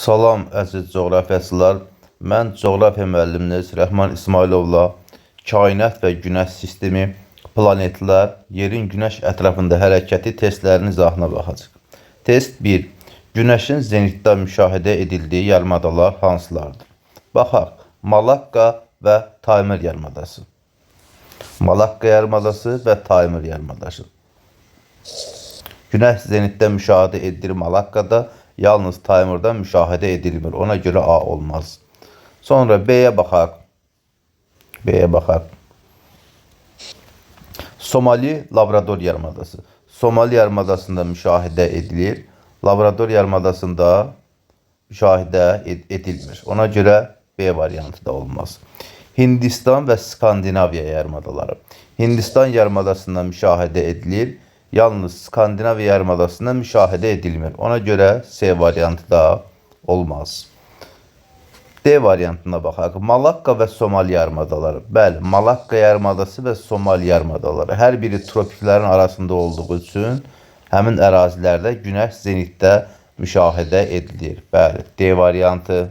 Salam əziz coğrafiyaçılar. Mən coğrafiya müəlliminiz Rəhman İsmailovla kainat və günəş sistemi, planetlər, yerin günəş ətrafında hərəkəti testlərinin izahına baxacaq. Test 1. Günəşin zenitdə müşahidə edildiyi yarımadalar hansılardır? Baxaq. Malakka və Taymır yarımadası. Malakka yarımadası və Taymır yarımadası. Günəş zenitdə müşahidə edilir Malakkada, yalnız Taymırda müşahidə edilmir. Ona görə A olmaz. Sonra B'yə baxaq. B'yə baxaq. Somali Labrador yarımadası. Somali yarımadasında müşahidə edilir. Labrador yarımadasında müşahidə edilmir. Ona görə B variantı da olmaz. Hindistan və Skandinaviya yarımadaları. Hindistan yarımadasında müşahidə edilir. Yalnız Skandinaviya yarımadasında müşahidə edilmir. Ona görə C variantı da olmaz. D variantına baxaq. Malakka və Somali yarımadaları. Bəli, Malakka yarımadası və Somali yarımadaları. Hər biri tropiklərin arasında olduğu üçün həmin ərazilərdə günəş zenitdə müşahidə edilir. Bəli, D variantı.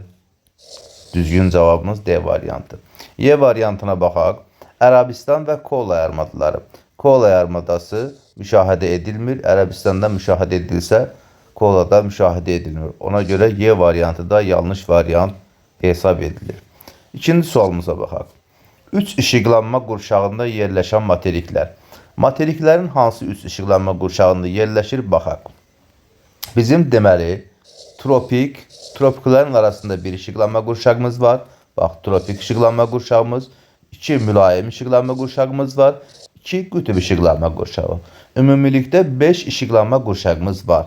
Düzgün cavabımız D variantı. Y variantına baxaq. Ərəbistan və Kola yarımadaları. Kola yarımadası müşahidə edilmir. Ərəbistanda müşahidə edilsə, Kolada müşahidə edilmir. Ona görə Y variantı da yanlış variant hesab edilir. İkinci sualımıza baxaq. 3 işıqlanma qurşağında yerləşən materiklər. Materiklərin hansı 3 işıqlanma qurşağında yerləşir? Baxaq. Bizim deməli, tropiklərin arasında bir işıqlanma qurşağımız var. Bax, tropik işıqlanma qurşağımız. 2 mülayim işıqlanma qurşağımız var. 2 qütb işıqlanma qurşağı. Ümumilikdə 5 işıqlanma qurşağımız var.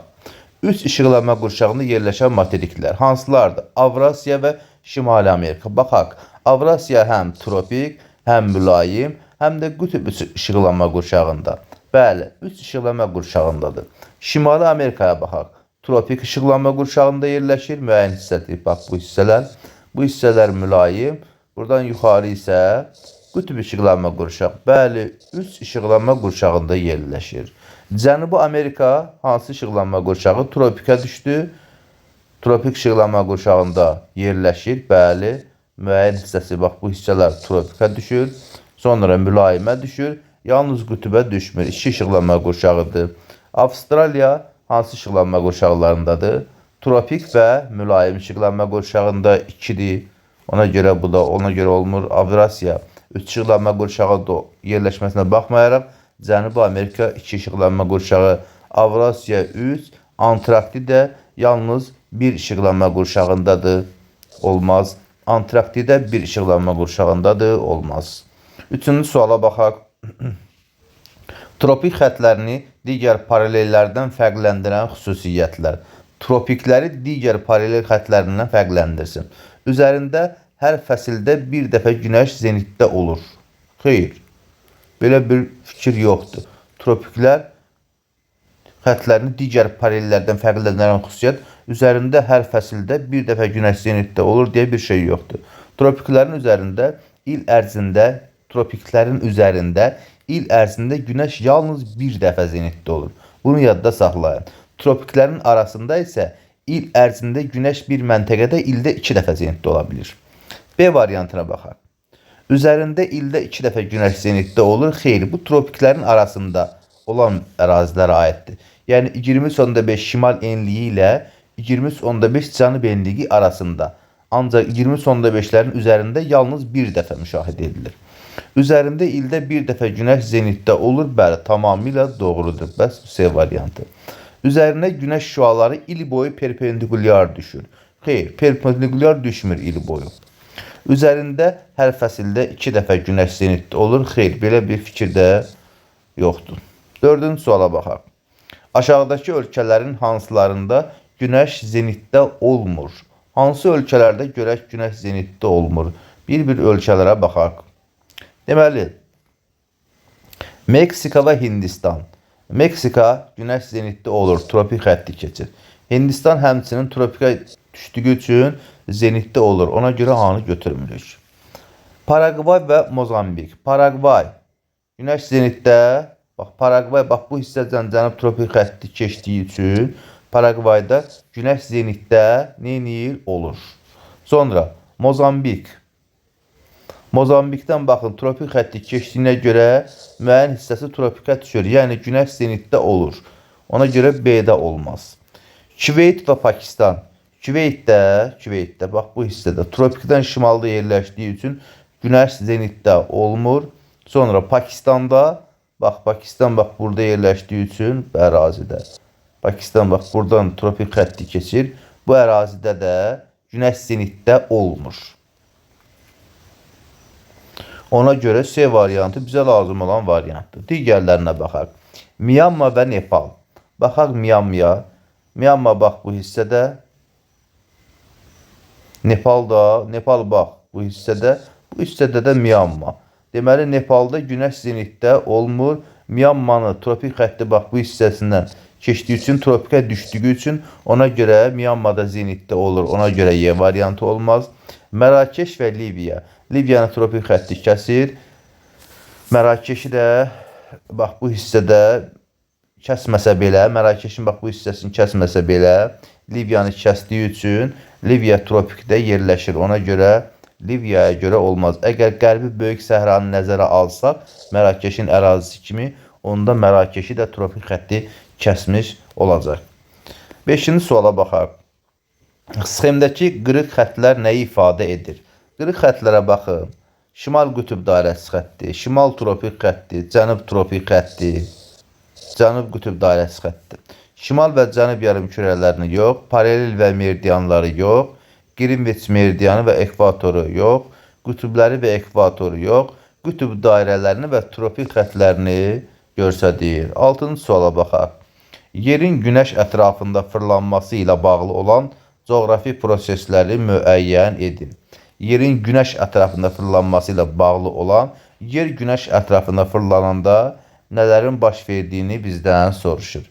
3 işıqlanma qurşağında yerləşən materiklər hansılardır? Avrasiya və Şimali Amerika. Baxaq, Avrasiya həm tropik, həm mülayim, həm də qütb işıqlanma qurşağında. Bəli, 3 işıqlanma qurşağındadır. Şimali Amerikaya baxaq. Tropik işıqlanma qurşağında yerləşir. Müəyyən hissədir. Bax, bu hissələr mülayim. Buradan yuxarı isə qütb işıqlanma qurşağı. Bəli, 3 işıqlanma qurşağında yerləşir. Cənubi Amerika hansı işıqlanma qurşağı? Tropikə düşdü. Tropik işıqlanma qurşağında yerləşir. Bəli, müəyyən hissəsi, bax, bu hissələr tropikə düşür. Sonra mülayimə düşür. Yalnız qütbə düşmür. 2 işıqlanma qurşağıdır. Avstraliya hansı işıqlanma qurşaqlarındadır? Tropik və mülayim işıqlanma qurşağında 2-dir. Ona görə olmur. Avrasiya 3 işıqlanma qurşağı yerləşməsinə baxmayaraq, Cənubi Amerika 2 işıqlanma qurşağı, Avrasiya 3, Antarktida yalnız 1 işıqlanma qurşağındadır. Olmaz. Antarktida 1 işıqlanma qurşağındadır. Olmaz. Üçüncü suala baxaq. Tropik xətlərini digər paralellərdən fərqləndirən xüsusiyyətlər. Tropikləri digər paralel xətlərindən fərqləndirsin. Üzərində hər fəsildə bir dəfə günəş zenitdə olur. Xeyr, belə bir fikir yoxdur. Tropiklər xətlərini digər paralellərdən fərqləndirən xüsusiyyət, üzərində hər fəsildə bir dəfə günəş zenitdə olur deyə bir şey yoxdur. Tropiklərin üzərində il ərzində günəş yalnız bir dəfə zenitdə olur. Bunu yadda saxlayın. Tropiklərin arasında isə il ərzində günəş bir məntəqədə ildə 2 dəfə zenitdə ola bilir. B variantına baxaq. Üzərində ildə 2 dəfə günəş zenitdə olur. Xeyr, bu tropiklərin arasında olan ərazilərə aiddir. Yəni 23.5 şimal enliyi ilə 23.5 cənub enliyi arasında. Ancaq 23.5-lərin üzərində yalnız bir dəfə müşahidə edilir. Üzərində ildə bir dəfə günəş zenitdə olur. Bəli, tamamilə doğrudur. Bəs C variantı. Üzərinə günəş şüaları il boyu perpendikulyar düşür. Xeyr, perpendikulyar düşmür il boyu. Üzərində hər fəsildə 2 dəfə günəş zenitdə olur. Xeyr, belə bir fikir də yoxdur. Dördüncü suala baxaq. Aşağıdakı ölkələrin hansılarında günəş zenitdə olmur? Hansı ölkələrdə görək günəş zenitdə olmur? Bir ölkələrə baxaq. Deməli, Meksika və Hindistan. Meksika günəş zenitdə olur, tropik xətti keçir. Hindistan həmçinin tropikə düşdüyü üçün zenitdə olur. Ona görə A-nı götürmürük. Paragvay və Mozambik. Paragvay günəş zenitdə. Bax, Paragvay bu hissədən cənub tropik xətti keçdiyi üçün Paragvayda günəş zenitdə neyniyir? Olur. Sonra Mozambik. Mozambikdən baxın, tropik xətti keçdiyinə görə müəyyən hissəsi tropikə düşür. Yəni günəş zenitdə olur. Ona görə B-də olmaz. Küveyt və Pakistan. Küveytdə bax bu hissədə tropikdən şimalda yerləşdiyi üçün günəş zenitdə olmur. Sonra Pakistanda Pakistan burada yerləşdiyi üçün bu ərazidə. Pakistan buradan tropik xətti keçir. Bu ərazidə də günəş zenitdə olmur. Ona görə C variantı bizə lazım olan variantdır. Digərlərinə baxaq. Myanma və Nepal. Baxaq Myanmaya. Myanma bu hissədə. Nepal bu hissədə. Bu hissədə də Myanma. Deməli, Nepalda günəş zenitdə olmur. Myanmanın tropik xətti bu hissəsindən keçdiyi üçün, tropikə düşdüyü üçün ona görə Myanmada zenitdə olur. Ona görə Y variantı olmaz. Mərakeş və Liviya. Liviyanın tropik xətti kəsir. Mərakeşi də bu hissədə kəsməsə belə, Mərakeşin bu hissəsini kəsməsə belə, Liviyanı kəsdiyi üçün Liviya tropikdə yerləşir. Ona görə Liviyaya görə olmaz. Əgər Qərbi Böyük Səhranı nəzərə alsaq, Mərakeşin ərazisi kimi, onda Mərakeşi də tropik xətti kəsmiş olacaq. 5-ci suala baxaq. Sxemdəki qırıq xəttlər nəyi ifadə edir? Qırıq xəttlərə baxın. Şimal qütub dairəsi xətti, şimal tropik xətti, cənub tropik xətti, cənub qütub dairəsi xətti. Şimal və cənub yarımkürələrini yox, paralel və meridianları yox, Qrinviç meridianı və ekvatoru yox, qütubləri və ekvatoru yox, qütub dairələrini və tropik xəttlərini göstərir. 6-cı suala baxaq. Yerin günəş ətrafında fırlanması ilə bağlı olan coğrafi prosesləri müəyyən edin. Yerin günəş ətrafında fırlanması ilə bağlı olan, yer günəş ətrafında fırlananda nələrin baş verdiyini bizdən soruşur.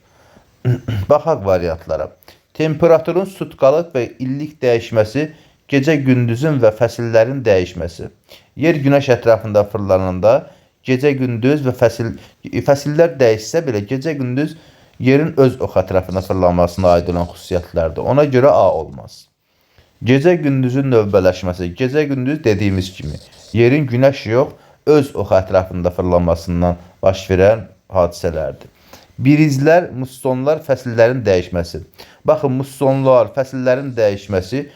Baxaq variantlara. Temperaturun sutkalıq və illik dəyişməsi, gecə-gündüzün və fəsillərin dəyişməsi. Yer günəş ətrafında fırlananda, gecə-gündüz və fəsillər dəyişsə belə, gecə-gündüz yerin öz ox ətrafında fırlanmasına aid olan xüsusiyyətlərdir. Ona görə A olmaz. Gecə-gündüzün növbələşməsi, gecə-gündüz dediyimiz kimi, yerin günəş yox, öz ox ətrafında fırlanmasından baş verən hadisələrdir. Birizlər, mussonlar, fəsillərin dəyişməsi. Baxın, mussonlar, fəsillərin dəyişməsi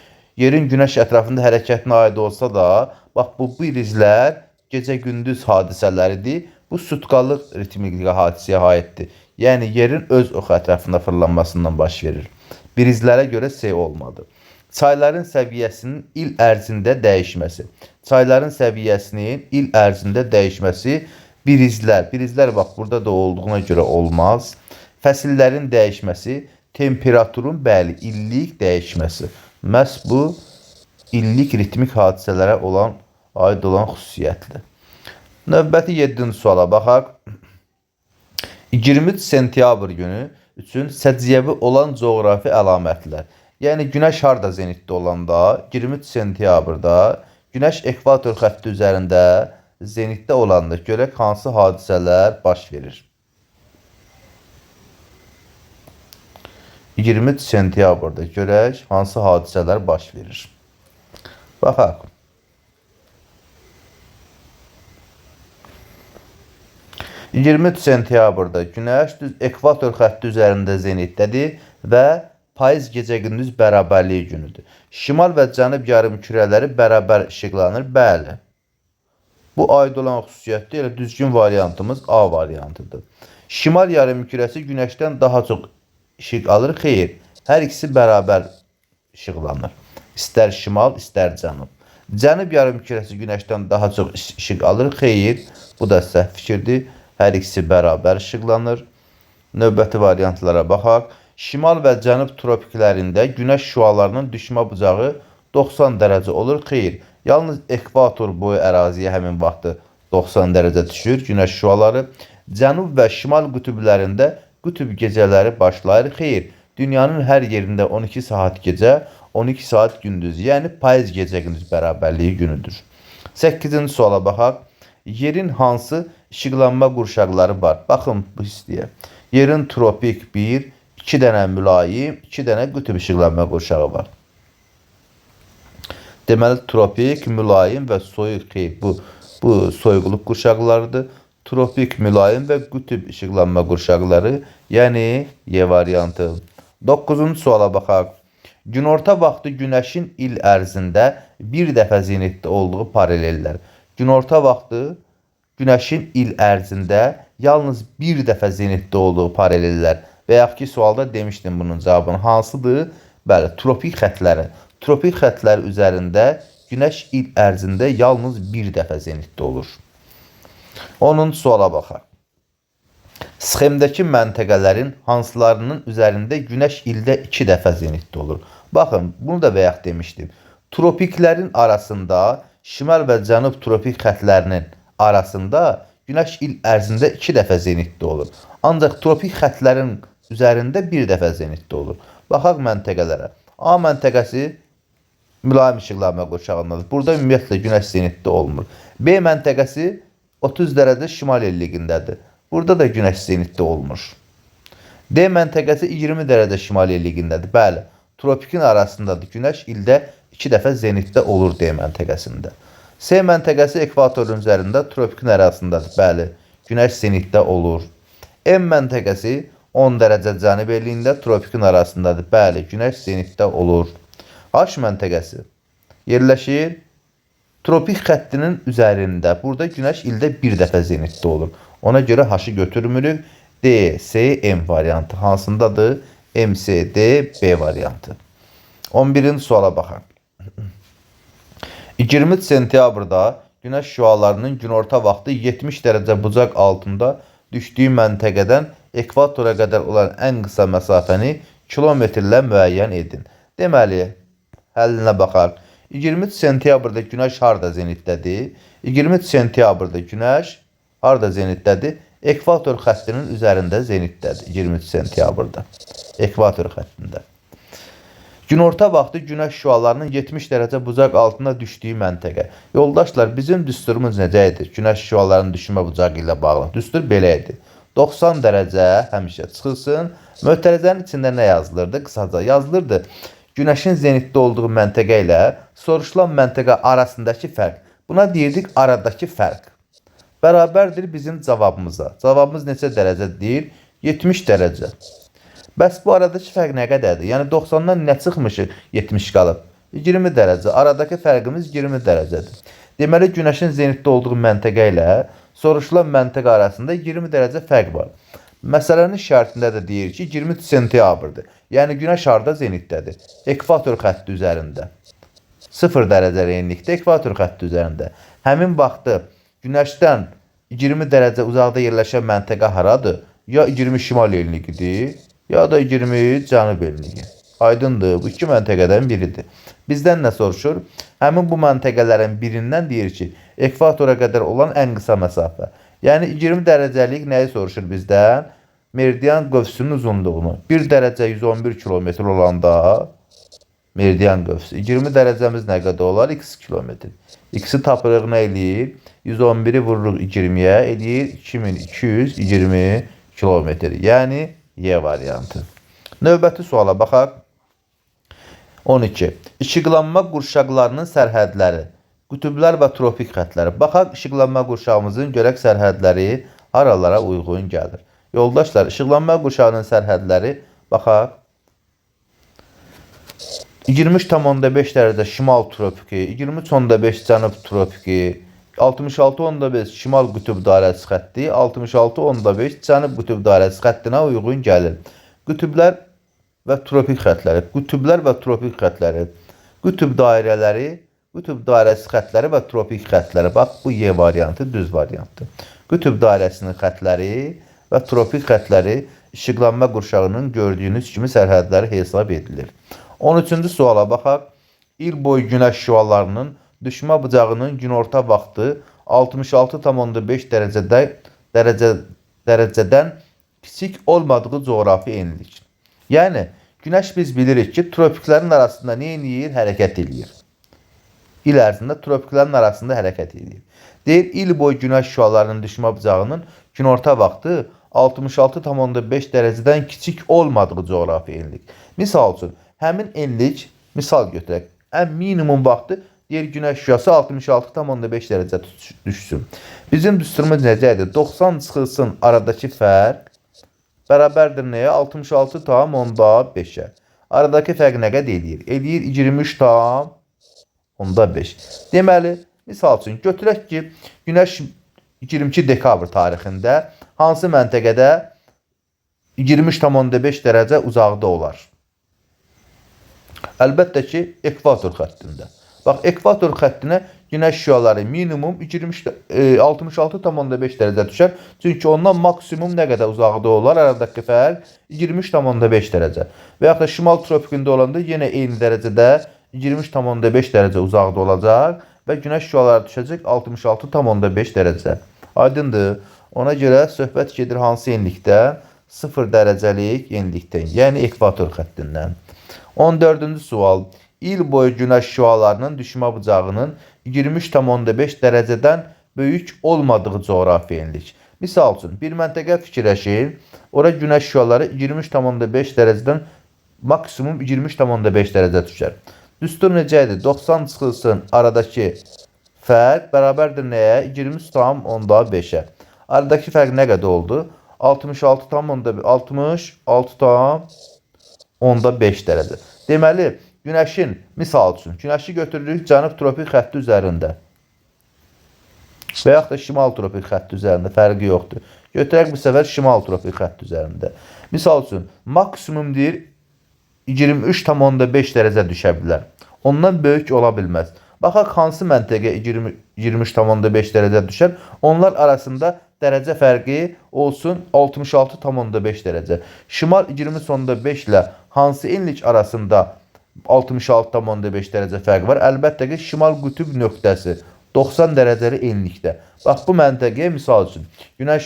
yerin günəş ətrafında hərəkətinə aid olsa da, bu birizlər gecə-gündüz hadisələridir. Bu sutkalıq ritmik hadisəyə aiddir. Yəni, yerin öz ox ətrafında fırlanmasından baş verir. Birizlərə görə C olmadı. Çayların səviyyəsinin il ərzində dəyişməsi. Çayların səviyyəsinin il ərzində dəyişməsi birizlər. Birizlər burada da olduğuna görə olmaz. Fəsillərin dəyişməsi, temperaturun illik dəyişməsi. Məhz bu illik ritmik hadisələrə aid olan xüsusiyyətdir. Növbəti 7-ci suala baxaq. 23 sentyabr günü üçün səciyyəvi olan coğrafi əlamətlər. Yəni, günəş harda zenitdə olanda, 23 sentyabrda günəş ekvator xətti üzərində zenitdə olanda görək hansı hadisələr baş verir. 23 sentyabrda görək hansı hadisələr baş verir. Baxaq. – 23 sentyabrda günəş düz ekvator xətti üzərində zenitdədir və payız gecə-gündüz bərabərliyi günüdür. Şimal və cənub yarımkürələri bərabər işıqlanır. Bəli. Bu aid olan xüsusiyyətdir. Elə düzgün variantımız A variantıdır. Şimal yarımkürəsi günəşdən daha çox işıq alır. Xeyr. Hər ikisi bərabər işıqlanır. İstər şimal, istər cənub. Cənub yarımkürəsi günəşdən daha çox işıq alır. Xeyr. Bu da səhv fikirdir. Hər ikisi bərabər işıqlanır. Növbəti variantlara baxaq. Şimal və cənub tropiklərində günəş şüalarının düşmə bucağı 90 dərəcə olur. Xeyr, yalnız ekvator boyu əraziyə həmin vaxtı 90 dərəcə düşür günəş şüaları. Cənub və şimal qütublərində qütub gecələri başlayır. Xeyr, dünyanın hər yerində 12 saat gecə, 12 saat gündüz, yəni payız gecə-gündüz bərabərliyi günüdür. 8-ci suala baxaq. Yerin hansı işıqlanma qurşaqları var? Baxın bu hissəyə. Yerin tropik 1, 2 dənə mülayim, 2 dənə qütb işıqlanma qurşağı var. Deməli, tropik, mülayim və soyuq bu soyuqluq qurşaqlarıdır. Tropik, mülayim və qütb işıqlanma qurşaqları, yəni Y variantı. 9-cu suala baxaq. Günorta vaxtı günəşin il ərzində bir dəfə zenitdə olduğu paralellər. Günorta vaxtı günəşin il ərzində yalnız bir dəfə zenitdə olduğu paralellər və yaxud ki, sualda demişdim bunun cavabını hansıdır? Bəli, tropik xətləri. Tropik xətlər üzərində günəş il ərzində yalnız bir dəfə zenitdə olur. 10-cu suala baxaq. Sxemdəki məntəqələrin hansılarının üzərində günəş ildə 2 dəfə zenitdə olur? Baxın, bunu da bayaq demişdim. Tropiklərin arasında, şimal və cənub tropik xətlərinin arasında günəş il ərzində 2 dəfə zenitdə olur. Ancaq tropik xətlərin üzərində bir dəfə zenitdə olur. Baxaq məntəqələrə. A məntəqəsi mülayim işıqlanma qurşağındadır. Burada ümumiyyətlə günəş zenitdə olmur. B məntəqəsi 30 dərəcə şimal elliğindədir. Burada da günəş zenitdə olmur. D məntəqəsi 20 dərəcə şimal elliğindədir. Bəli, tropikin arasındadır. Günəş ildə 2 dəfə zenitdə olur D məntəqəsində. C məntəqəsi ekvatorun üzərində tropikin arasındadır. Bəli, günəş zenitdə olur. M məntəqəsi 10 dərəcə cənub elliyində tropikin arasındadır. Bəli, günəş zenitdə olur. H məntəqəsi yerləşir tropik xəttinin üzərində. Burada günəş ildə bir dəfə zenitdə olur. Ona görə H-ı götürmürük. D, C, M variantı hansındadır? M, C, D, B variantı. 11-ci suala baxaq. 23 sentyabrda günəş şüalarının günorta vaxtı 70 dərəcə bucaq altında düşdüyü məntəqədən ekvatora qədər olan ən qısa məsafəni kilometrlə müəyyən edin. Deməli, həllinə baxaq. 23 sentyabrda günəş harda zenitdədir? 23 sentyabrda günəş harda zenitdədir? Ekvator xəttinin üzərində zenitdədir. 23 sentyabrda. Ekvator xəttində. Günorta vaxtı günəş şüalarının 70 dərəcə bucaq altına düşdüyü məntəqə. Yoldaşlar, bizim düsturumuz necə idi? Günəş şüalarının düşmə bucağı ilə bağlı. Düstur belə idi. 90 dərəcə həmişə çıxılsın. Mötərizənin içində nə yazılırdı? Qısaca yazılırdı. Günəşin zenitdə olduğu məntəqə ilə soruşulan məntəqə arasındakı fərq. Buna deyirdik aradakı fərq. Bərabərdir bizim cavabımıza. Cavabımız neçə dərəcə deyil? 70 dərəcə. Bəs bu aradakı fərq nə qədərdir? Yəni 90-dan nə çıxmışıq 70 qalıb? 20 dərəcə. Aradakı fərqimiz 20 dərəcədir. Deməli, günəşin zenitdə olduğu məntəqə ilə soruşulan məntəqə arasında 20 dərəcə fərq var. Məsələnin şərtində də deyir ki, 23 sentyabrdır. Yəni, günəş harda zenitdədir? Ekvator xətti üzərində. 0 dərəcə enlikdə ekvator xətti üzərində. Həmin vaxtı günəşdən 20 dərəcə uzaqda yerləşən məntəqə haradır? Ya 20 şimal enligidir, ya da 20 cənub enligi. Aydındır, bu iki məntəqədən biridir. Bizdən nə soruşur? Həmin bu məntəqələrin birindən deyir ki, ekvatora qədər olan ən qısa məsafə. Yəni 20 dərəcəlik nəyi soruşur bizdən? Meridian qövsünün uzunluğunu. 1 dərəcə 111 kilometr olanda meridian qövsü. 20 dərəcəmiz nə qədər olar? X kilometr. X-i tapırıq nə eləyir? 111-i vururuq 20-yə eləyir 2220 kilometr. Yəni Y variantı. Növbəti suala baxaq. 12. İşıqlanma qurşaqlarının sərhədləri. Qütüblər və tropik xətləri. Baxaq, işıqlanma qurşağımızın görək sərhədləri haralara uyğun gəlir. Yoldaşlar, işıqlanma qurşağının sərhədləri baxaq. 23,5 dərəcə şimal tropiki, 23,5 cənub tropiki, 66,5 şimal qütub dairəsi xətti, 66,5 cənub qütub dairəsi xəttinə uyğun gəlir. Qütublər və tropik xətləri, qütublər və tropik xətləri, qütub dairələri, qütub dairəsi xətləri və tropik xətləri. Bax, bu Y variantı, düz variantdır. Qütub dairəsinin xətləri və tropik xətləri işıqlanma qurşağının gördüyünüz kimi sərhədləri hesab edilir. 13-cü suala baxaq. İl boyu günəş şüalarının düşmə bucağının günorta vaxtı 66,5 dərəcədən kiçik olmadığı coğrafi enlik. Yəni, günəş biz bilirik ki, tropiklərin arasında nə edir? Hərəkət edir. İl ərzində tropiklərin arasında hərəkət edir. Deyir, il boyu günəş şüalarının düşmə bucağının günorta vaxtı 66,5 dərəcədən kiçik olmadığı coğrafi enlik. Misal üçün, həmin enlik, misal götürək, ən minimum vaxtı deyir günəş şüası 66,5 dərəcə düşsün. Bizim düsturumuz necədir? 90 çıxılsın aradakı fərq bərabərdir nəyə? 66,5-ə. Aradakı fərq nə qədər eləyir? Eləyir 23,5. Deməli, misal üçün, götürək ki, günəş 22 dekabr tarixində hansı məntəqədə 23,5 dərəcə uzaqda olar? Əlbəttə ki, ekvator xəttində. Bax, ekvator xəttinə günəş şüaları minimum 66,5 dərəcə düşər. Çünki ondan maksimum nə qədər uzaqda olar? Aradakı fərq 23,5 dərəcə. Və yaxud da şimal tropikində olanda yenə eyni dərəcədə 23,5 dərəcə uzaqda olacaq və günəş şüaları düşəcək 66,5 dərəcə. Aydındır. Ona görə söhbət gedir hansı enlikdə? 0 dərəcəlik enlikdən, yəni ekvator xəttindən. 14-cü sual. İl boyu günəş şüalarının düşmə bucağının 23,5 dərəcədən böyük olmadığı coğrafi enlik. Misal üçün, bir məntəqə fikirləşir, ora günəş şüaları 23,5 dərəcədən maksimum 23,5 dərəcə düşər. Düstur necədir? 90 çıxılsın aradakı fərq bərabərdir nəyə? 23,5-ə. Aradakı fərq nə qədər oldu? 66,5 dərəcə. Deməli, günəşin, misal üçün, günəşi götürürük cənub tropik xətti üzərində və yaxud da şimal tropik xətti üzərində, fərqi yoxdur. Götürək bu səfər şimal tropik xətti üzərində. Misal üçün, maksimum deyir 23,5 dərəcə düşə bilər. Ondan böyük ola bilməz. Baxaq, hansı məntəqə 23,5 dərəcə düşər? Onlar arasında dərəcə fərqi olsun 66,5 dərəcə. Şimal 20,5 ilə hansı enlik arasında 66,5 dərəcə fərq var? Əlbəttə ki, şimal qütüb nöqtəsi 90 dərəcəli enlikdə. Bax, bu məntəqəyə misal üçün günəş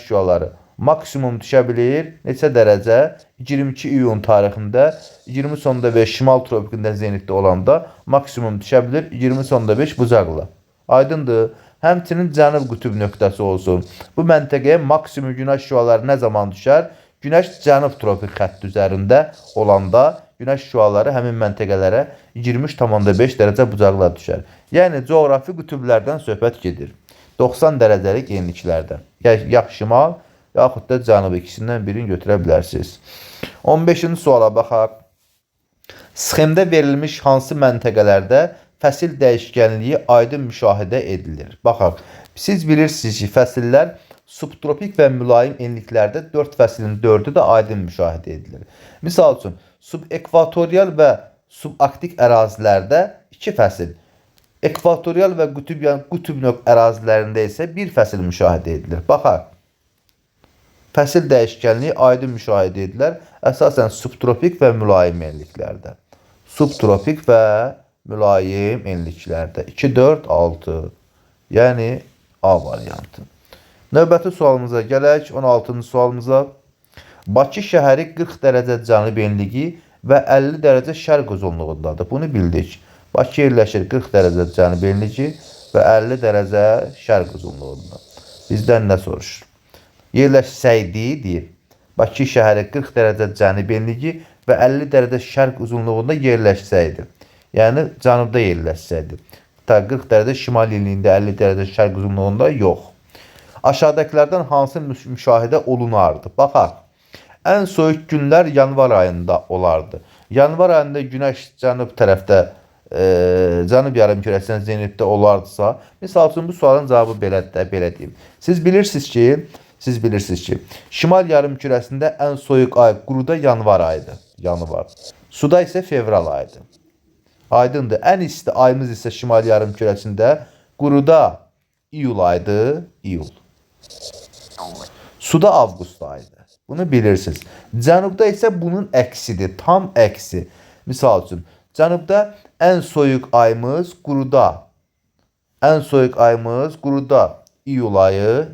şüaları maksimum düşə bilir. Neçə dərəcə? 22 iyun tarixində 20,5 şimal tropikində zenitdə olanda maksimum düşə bilir 20,5 bucaqla. Aydındır. Həmçinin cənub qütüb nöqtəsi olsun. Bu məntəqəyə maksimum günəş şüaları nə zaman düşər? Günəş cənub tropik xətti üzərində olanda günəş şüaları həmin məntəqələrə 23,5 dərəcə bucaqla düşər. Yəni, coğrafi qütüblərdən söhbət gedir. 90 dərəcəlik enliklərdən. Ya şimal, yaxud da cənub ikisindən birini götürə bilərsiniz. 15-ci suala baxaq. Sxemdə verilmiş hansı məntəqələrdə fəsil dəyişkənliyi aydın müşahidə edilir? Baxaq, siz bilirsiniz ki, fəsillər subtropik və mülayim enliklərdə 4 fəsilin 4-ü də aydın müşahidə edilir. Misal üçün, subekvatorial və subarktik ərazilərdə 2 fəsil, ekvatorial və qütüb nöq ərazilərində isə 1 fəsil müşahidə edilir. Baxaq, fəsil dəyişkənliyi aydın müşahidə edilir əsasən subtropik və mülayim enliklərdə. Subtropik və mülayim enliklərdə. 2, 4, 6. Yəni, A variantı. Növbəti sualımıza gələk, 16-cı sualımıza. Bakı şəhəri 40 dərəcə cənub enliyi və 50 dərəcə şərq uzunluğundadır. Bunu bildik. Bakı yerləşir 40 dərəcə cənub enliyi və 50 dərəcə şərq uzunluğunda. Bizdən nə soruşur? Yerləşsəydi, deyir. Bakı şəhəri 40 dərəcə cənub enliyi və 50 dərəcə şərq uzunluğunda yerləşsəydi. Yəni, cənubda yerləşsəydi. 40 dərəcə şimal enliyində, 50 dərəcə şərq uzunluğunda yox. Aşağıdakilərdən hansı müşahidə olunardı? Baxaq, ən soyuq günlər yanvar ayında olardı. Yanvar ayında günəş cənub tərəfdə, cənub yarımkürəsindən zenitdə olardısa, misal üçün bu sualın cavabı belə deyim. Siz bilirsiniz ki, şimal yarımkürəsində ən soyuq ay quruda yanvar ayıdır. Suda isə fevral ayıdır. Aydındır. Ən isti ayımız isə şimal yarımkürəsində quruda iyul ayıdır. Suda avqust ayıdır. Bunu bilirsiniz. Cənubda isə bunun əksidir. Tam əksi. Misal üçün, cənubda ən soyuq ayımız quruda. İyul ayı.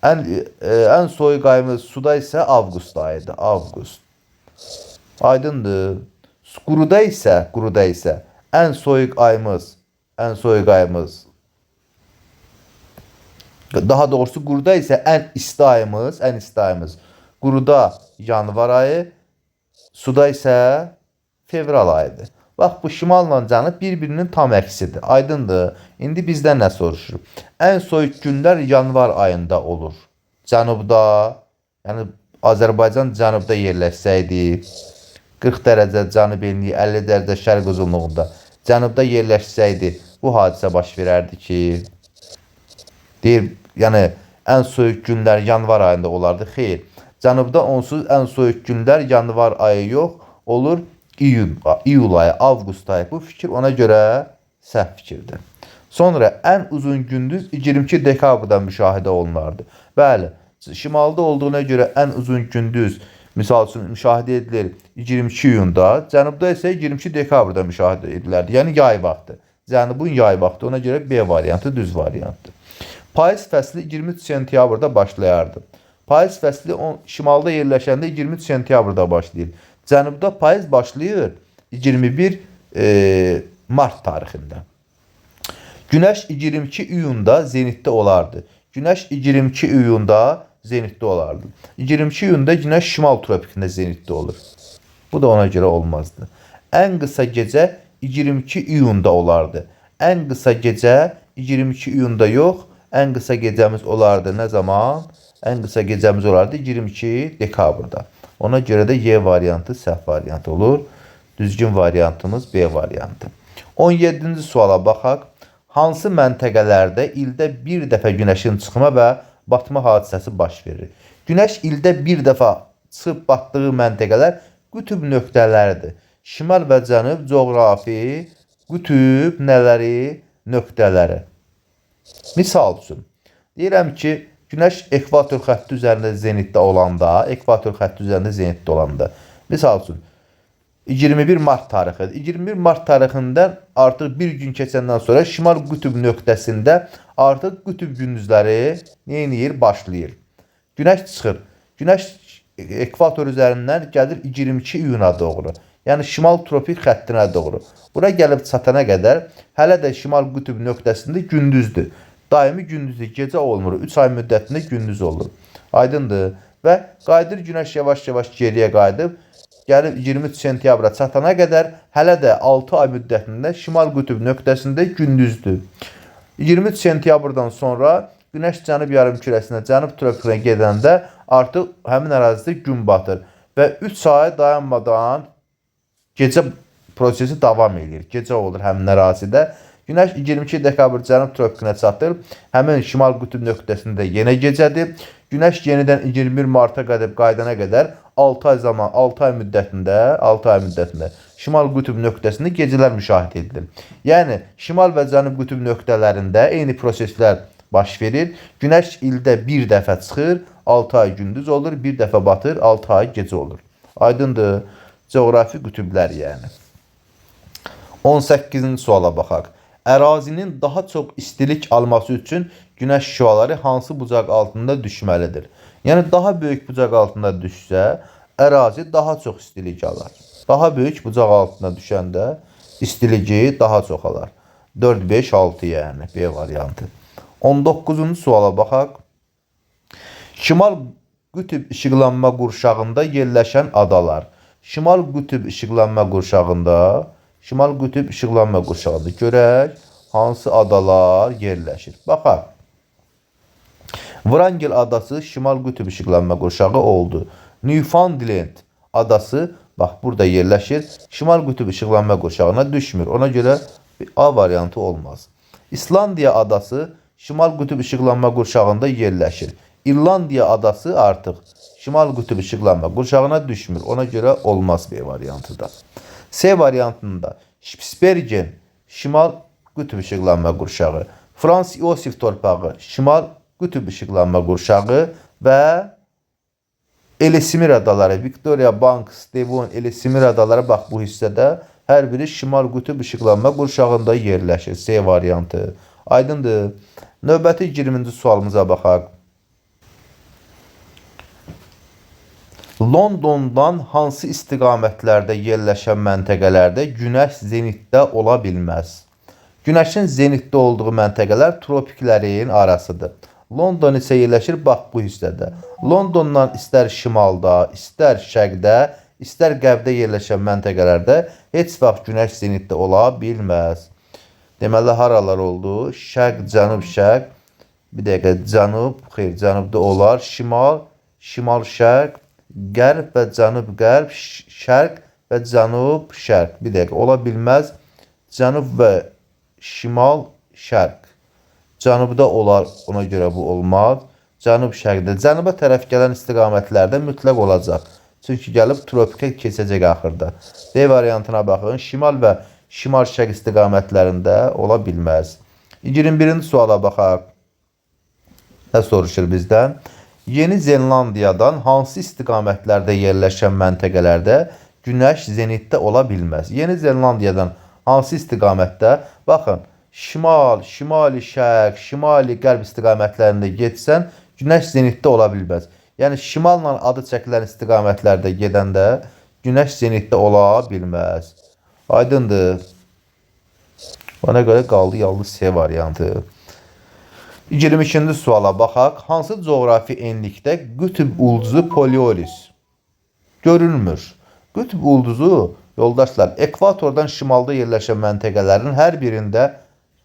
Ən soyuq ayımız suda isə avqust ayıdır. Aydındır. Quruda isə ən soyuq ayımız Daha doğrusu quruda isə ən isti ayımız quruda yanvar ayı, suda isə fevral ayıdır. Bax, bu şimalla cənub bir-birinin tam əksidir. Aydındır. İndi bizdən nə soruşur? Ən soyuq günlər yanvar ayında olur. Cənubda, yəni Azərbaycan cənubda yerləşsəydi, 40 dərəcə cənub enliyi, 50 dərəcə şərq uzunluğunda cənubda yerləşsəydi, bu hadisə baş verərdi ki, deyir, yəni ən soyuq günlər yanvar ayında olardı. Xeyr, cənubda onsuz ən soyuq günlər yanvar ayı yox, olur iyul ayı, avqust ayı. Bu fikir ona görə səhv fikirdir. Sonra ən uzun gündüz 22 dekabrda müşahidə olunardı. Bəli, şimalda olduğuna görə ən uzun gündüz misal üçün müşahidə edilir 22 iyunda, cənubda isə 22 dekabrda müşahidə edilərdi. Yəni yay vaxtı. Cənubun yay vaxtı. Ona görə B variantı düz variantdır. Payız fəsli 23 sentyabrda başlayardı. Payız fəsli şimalda yerləşəndə 23 sentyabrda başlayır. Cənubda payız başlayır 21 mart tarixində. Günəş 22 iyunda zenitdə olardı. Günəş 22 iyunda zenitdə olardı. 22 iyunda günəş şimal tropikində zenitdə olur. Bu da ona görə olmazdı. Ən qısa gecə 22 iyunda olardı. Ən qısa gecə 22 iyunda yox, ən qısa gecəmiz olardı nə zaman? Ən qısa gecəmiz olardı 22 dekabrda. Ona görə də Y variantı səhv variantı olur. Düzgün variantımız B variantı. 17-ci suala baxaq. Hansı məntəqələrdə ildə bir dəfə günəşin çıxma və batma hadisəsi baş verir? Günəş ildə bir dəfə çıxıb batdığı məntəqələr qütb nöqtələridir. Şimal və cənub coğrafi qütb nələri? Nöqtələri. Misal üçün, deyirəm ki, günəş ekvator xətti üzərində zenitdə olanda, misal üçün, 21 mart tarixidir. 21 mart tarixindən artıq bir gün keçəndən sonra şimal qütb nöqtəsində artıq qütb gündüzləri neyiniyir? Başlayır. Günəş çıxır. Günəş ekvator üzərindən gəlir 22 iyuna doğru. Yəni şimal tropik xəttinə doğru. Bura gəlib çatana qədər hələ də şimal qütb nöqtəsində gündüzdür. Daimi gündüzdür, gecə olmur. 3 ay müddətində gündüz olur. Aydındır. Və qayıdır günəş yavaş-yavaş geriyə qayıdıb, gəlib 23 sentyabra çatana qədər hələ də 6 ay müddətində şimal qütb nöqtəsində gündüzdür. 23 sentyabrdan sonra günəş cənub yarımkürəsinə, cənub tropikinə gedəndə artıq həmin ərazidə gün batır və 3 ay dayanmadan gecə prosesi davam edir. Gecə olur həmin ərazidə. Günəş 22 dekabr cənub tropikinə çatır. Həmin şimal qütb nöqtəsində yenə gecədir. Günəş yenidən 21 marta qaydana qədər 6 ay müddətində şimal qütb nöqtəsində gecələr müşahidə edilir. Yəni şimal və cənub qütb nöqtələrində eyni proseslər baş verir. Günəş ildə bir dəfə çıxır, 6 ay gündüz olur, bir dəfə batır, 6 ay gecə olur. Aydındır. Coğrafi qütblər yəni. 18-ci suala baxaq. Ərazinin daha çox istilik alması üçün günəş şüaları hansı bucaq altında düşməlidir? Yəni daha böyük bucaq altında düşsə, ərazi daha çox istilik alar. Daha böyük bucaq altında düşəndə istiliyi daha çox alar. 4, 5, 6 yəni B variantı. 19-cu suala baxaq. Şimal qütb işıqlanma qurşağında yerləşən adalar. Şimal qütb işıqlanma qurşağında görək hansı adalar yerləşir. Baxaq. Vrangel adası şimal qütb işıqlanma qurşağı oldu. Newfoundland adası bax burada yerləşir. Şimal qütb işıqlanma qurşağına düşmür. Ona görə A variantı olmaz. İslandiya adası şimal qütb işıqlanma qurşağında yerləşir. İrlandiya adası artıq şimal qütb işıqlanma qurşağına düşmür. Ona görə olmaz B variantıda. C variantında Spitsbergen şimal qütb işıqlanma qurşağı, Frans Iosif torpağı şimal qütb işıqlanma qurşağı və Ellesmere adaları, Victoria Banks, Devon, Ellesmere adaları bax bu hissədə hər biri şimal qütb işıqlanma qurşağında yerləşir. C variantı. Aydındır. Növbəti 20-ci sualımıza baxaq. Londondan hansı istiqamətlərdə yerləşən məntəqələrdə günəş zenitdə ola bilməz? Günəşin zenitdə olduğu məntəqələr tropiklərin arasıdır. London isə yerləşir bax bu hissədə. Londondan istər şimalda, istər şərqdə, istər qərbdə yerləşən məntəqələrdə heç vaxt günəş zenitdə ola bilməz. Deməli, haralar oldu? Şərq, cənub, şərq. Bir dəqiqə, cənub, xeyr, cənubda olar. Şimal, şimal, şərq, qərb və cənub, qərb, şərq və cənub, şərq. Bir dəqiqə, ola bilməz. Cənub və şimal, şərq. Cənubda olar, ona görə bu olmaz. Cənub şərqdə, cənuba tərəf gələn istiqamətlərdə mütləq olacaq. Çünki gəlib tropikə keçəcək axırda. D variantına baxın. Şimal və şimal-şərq istiqamətlərində ola bilməz. 21-ci suala baxaq. Nə soruşur bizdən? Yeni Zelandiyadan hansı istiqamətlərdə yerləşən məntəqələrdə günəş zenitdə ola bilməz? Yeni Zelandiyadan hansı istiqamətdə? Baxın, şimal, şimali şərq, şimali qərb istiqamətlərində getsən, günəş zenitdə ola bilməz. Yəni, şimalla adı çəkilən istiqamətlərdə gedəndə günəş zenitdə ola bilməz. Aydındır. Ona görə qaldı yalnız C variantı. 22-ci suala baxaq. Hansı coğrafi enlikdə qütb ulduzu Polioris görünmür? Qütb ulduzu, yoldaşlar, ekvatordan şimalda yerləşən məntəqələrin hər birində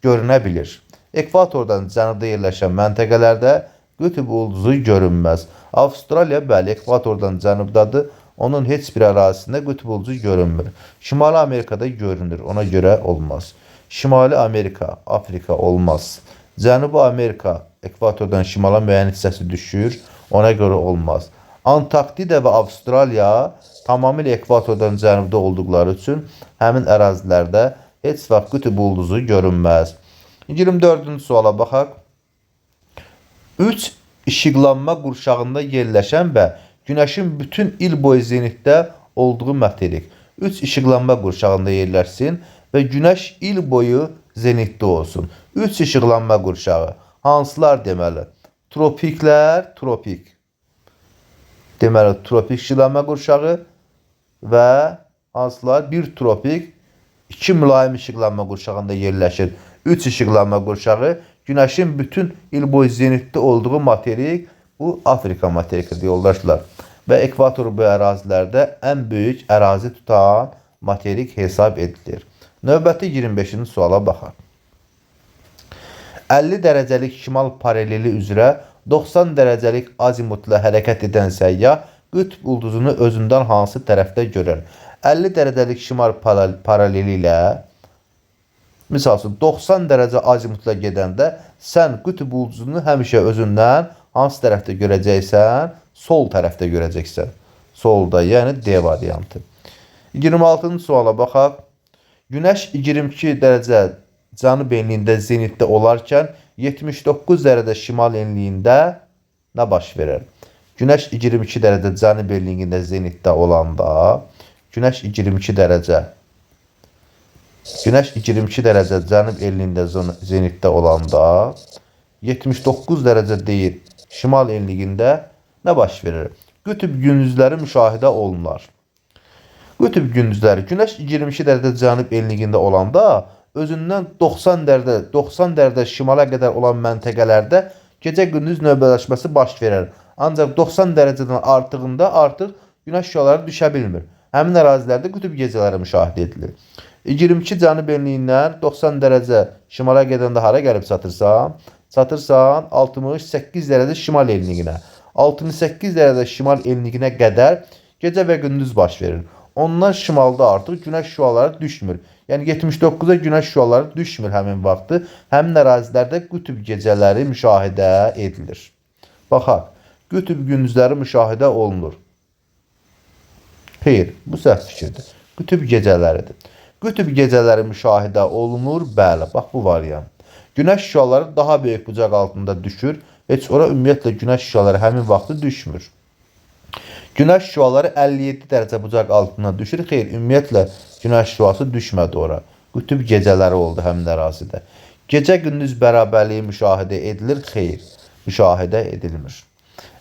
görünə bilir. Ekvatordan cənubda yerləşən məntəqələrdə qütb ulduzu görünməz. Avstraliya, bəli, ekvatordan cənubdadır. Onun heç bir ərazisində qütb ulduzu görünmür. Şimali Amerikada görünür. Ona görə olmaz. Şimali Amerika, Afrika olmaz. Cənubi Amerika, ekvatordan şimala müəyyən hissəsi düşür. Ona görə olmaz. Antarktida və Avstraliya tamamilə ekvatordan cənubda olduqları üçün həmin ərazilərdə heç vaxt qütb ulduzu görünməz. 24-cü suala baxaq. 3 işıqlanma qurşağında yerləşən və günəşin bütün il boyu zenitdə olduğu materik. 3 işıqlanma qurşağında yerləşsin və günəş il boyu zenitdə olsun. 3 işıqlanma qurşağı. Hansılar deməli? Tropiklər, tropik. Deməli, tropik işıqlanma qurşağı və hansılar? 1 tropik, 2 mülayim işıqlanma qurşağında yerləşir. 3 işıqlanma qurşağı, günəşin bütün il boyu zenitdə olduğu materik, bu Afrika materikidir, yoldaşlar. Və ekvator bu ərazilərdə ən böyük ərazi tutan materik hesab edilir. Növbəti 25-ci suala baxaq. 50 dərəcəlik şimal paraleli üzrə 90 dərəcəlik azimutla hərəkət edən səyyah qütb ulduzunu özündən hansı tərəfdə görər? 50 dərəcəlik şimal paraleli ilə, misal üçün, 90 dərəcə azimutla gedəndə sən qütb ulduzunu həmişə özündən hansı tərəfdə görəcəksən? Sol tərəfdə görəcəksən. Solda, yəni D variantı. 26-cı suala baxaq. Günəş 22 dərəcə cənub enliyində zenitdə olarkən 79 dərəcə şimal enliyində nə baş verir? Günəş 22 dərəcə cənub enliyində zenitdə olanda, Günəş 22 dərəcə cənub enliyində zenitdə olanda 79 dərəcə deyil, şimal enliyində nə baş verir? Qütb gündüzləri müşahidə olunur. Qütb gündüzləri Günəş 22 dərəcə cənub enliyində olanda özündən 90 dərəcə şimala qədər olan məntəqələrdə gecə-gündüz növbələşməsi baş verir. Ancaq 90 dərəcədən artığında artıq günəş şüaları düşə bilmir. Həmin ərazilərdə qütb gecələri müşahidə edilir. 22 cənub enliyindən 90 dərəcə şimala gedəndə hara gəlib çatırsan? Çatırsan 68 dərəcə şimal enliyinə. 68 dərəcə şimal enliyinə qədər gecə və gündüz baş verir. Ondan şimalda artıq günəş şüaları düşmür. Yəni 79-a günəş şüaları düşmür həmin vaxtı. Həmin ərazilərdə qütb gecələri müşahidə edilir. Baxaq, qütb gündüzləri müşahidə olunur. Xeyr, bu səhv fikirdir. Qütb gecələridir. Qütb gecələri müşahidə olunur, bəli, bax bu variant. Günəş şüaları daha böyük bucaq altında düşür. Heç ora ümumiyyətlə günəş şüaları həmin vaxtı düşmür. Günəş şüaları 57 dərəcə bucaq altına düşür. Xeyr, ümumiyyətlə günəş şüası düşmədi ora. Qütb gecələri oldu həmin ərazidə. Gecə-gündüz bərabərliyi müşahidə edilir. Xeyr, müşahidə edilmir.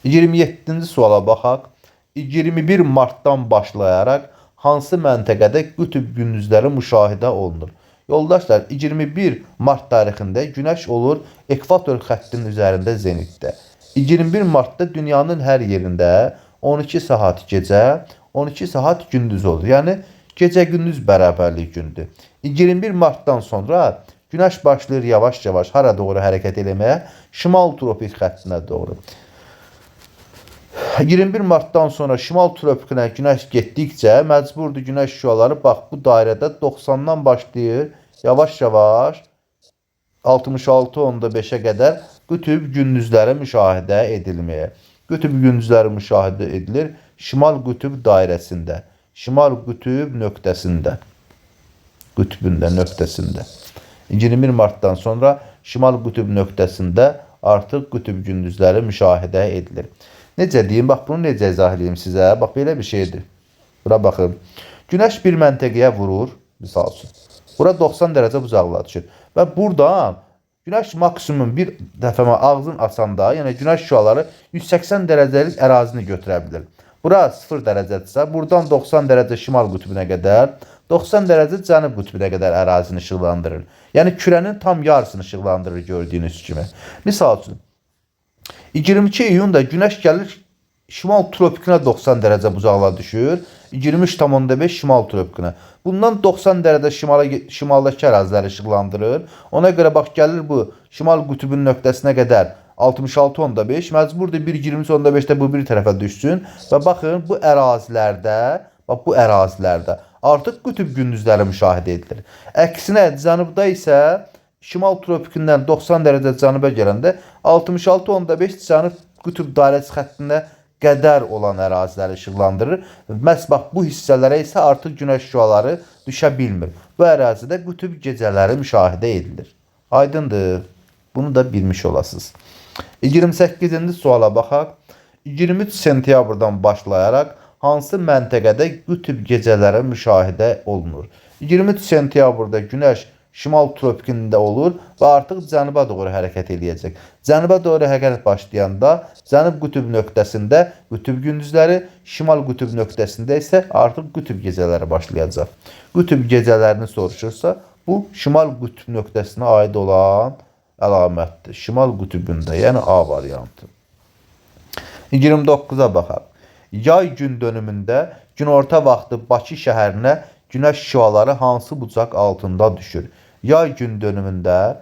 27-ci suala baxaq. 21 martdan başlayaraq hansı məntəqədə qütb gündüzləri müşahidə olunur? Yoldaşlar, 21 Mart tarixində Günəş olur ekvator xəttinin üzərində zenitdə. 21 Martda dünyanın hər yerində 12 saat gecə, 12 saat gündüz olur. Yəni gecə-gündüz bərabərlik gündür. 21 Martdan sonra Günəş başlayır yavaş-yavaş hara doğru hərəkət eləməyə? Şimal tropik xəttinə doğru. 21 Martdan sonra şimal tropikinə Günəş getdikcə məcburdur Günəş şüaları bax bu dairədə 90-dan başlayır yavaş-yavaş 66.5-ə qədər qütb gündüzləri müşahidə edilməyə. Qütb gündüzləri müşahidə edilir şimal qütb dairəsində, şimal qütb nöqtəsində, qütbündə, nöqtəsində. 21 Martdan sonra şimal qütb nöqtəsində artıq qütb gündüzləri müşahidə edilir. Necə deyim? Bax, bunu necə izah edeyim sizə? Bax, belə bir şeydir. Bura baxın. Günəş bir məntəqəyə vurur, misal üçün. Bura 90 dərəcə uzaqlığa düşür. Və buradan Günəş maksimum bir dəfə ağzını açanda, yəni Günəş şüaları 180 dərəcəlik ərazini götürə bilir. Bura 0 dərəcədirsə, buradan 90 dərəcə şimal qütbünə qədər, 90 dərəcə cənub qütbünə qədər ərazini işıqlandırır. Yəni kürənin tam yarısını işıqlandırır gördüyünüz kimi. Misal üçün, 22 iyunda Günəş gəlir şimal tropikinə 90 dərəcə uzaqlığa düşür. 23,5 şimal tropikinə. Bundan 90 dərəcə şimaldakı əraziləri işıqlandırır. Ona görə bax gəlir bu şimal qütbünün nöqtəsinə qədər 66,5 məcburdur 1,23,5-də bu bir tərəfə düşsün və baxın bu ərazilərdə, bax bu ərazilərdə artıq qütb gündüzləri müşahidə edilir. Əksinə cənubda isə şimal tropikindən 90 dərəcə cənuba gələndə 66,5 cənub qütb dairəsi xəttində qədər olan əraziləri işıqlandırır. Məhz bax bu hissələrə isə artıq Günəş şüaları düşə bilmir. Bu ərazidə qütb gecələri müşahidə edilir. Aydındır. Bunu da bilmiş olasınız. 28-ci suala baxaq. 23 sentyabrdan başlayaraq hansı məntəqədə qütb gecələri müşahidə olunur? 23 sentyabrda Günəş şimal tropikində olur və artıq cənuba doğru hərəkət eləyəcək. Cənuba doğru hərəkət başlayanda cənub qütb nöqtəsində qütb gündüzləri, şimal qütb nöqtəsində isə artıq qütb gecələri başlayacaq. Qütb gecələrini soruşursa, bu şimal qütb nöqtəsinə aid olan əlamətdir. Şimal qütbündə, yəni A variantı. 29-a baxaq. Yay gün dönümündə günorta vaxtı Bakı şəhərinə Günəş şüaları hansı bucaq altında düşür? Yay gün dönümündə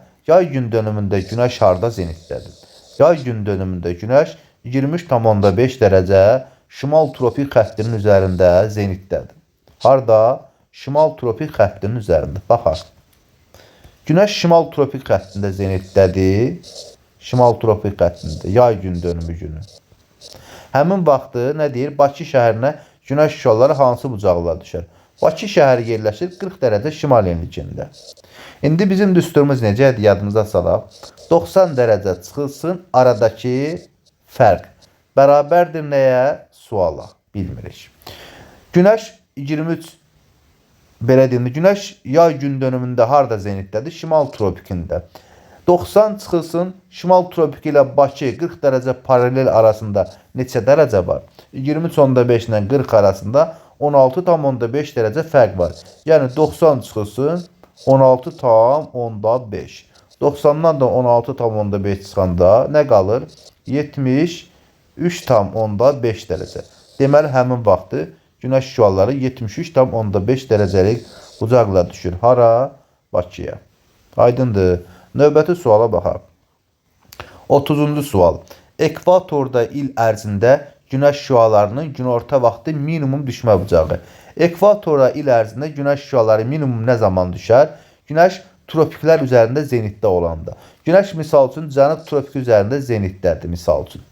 Günəş harda zenitdədir? Yay gün dönümündə Günəş 23,5 dərəcə şimal tropik xəttinin üzərində zenitdədir. Harda? Şimal tropik xəttinin üzərində. Baxaq. Günəş şimal tropik xəttində zenitdədir. Şimal tropik xəttində. Yay gün dönümü günü. Həmin vaxtı nə deyir? Bakı şəhərinə Günəş şüaları hansı bucaqlığa düşər? Bakı şəhəri yerləşir 40 dərəcə şimal enlikində. İndi bizim düsturumuz necədir? Yadımıza salaq. 90 dərəcə çıxılsın aradakı fərq. Bərabərdir nəyə? Suala. Bilmirik. Günəş 23 belə deyim. Günəş yay gün dönümündə harda zenitdədir? Şimal tropikində. 90 çıxılsın şimal tropiki ilə Bakı 40 dərəcə paralel arasında neçə dərəcə var? 23,5 ilə 40 arasında 16,5 dərəcə fərq var. Yəni 90 çıxılsın 16,5. 90-dan da 16,5 çıxanda nə qalır? 73,5 dərəcə. Deməli həmin vaxtı Günəş şüaları 73,5 dərəcəlik bucaqla düşür. Hara? Bakıya. Aydındır. Növbəti suala baxaq. 30-cu sual. Ekvatorda il ərzində Günəş şüalarının günorta vaxtı minimum düşmə bucağı. Ekvatora il ərzində Günəş şüaları minimum nə zaman düşər? Günəş tropiklər üzərində zenitdə olanda. Günəş misal üçün cənub tropiki üzərində zenitdədir misal üçün.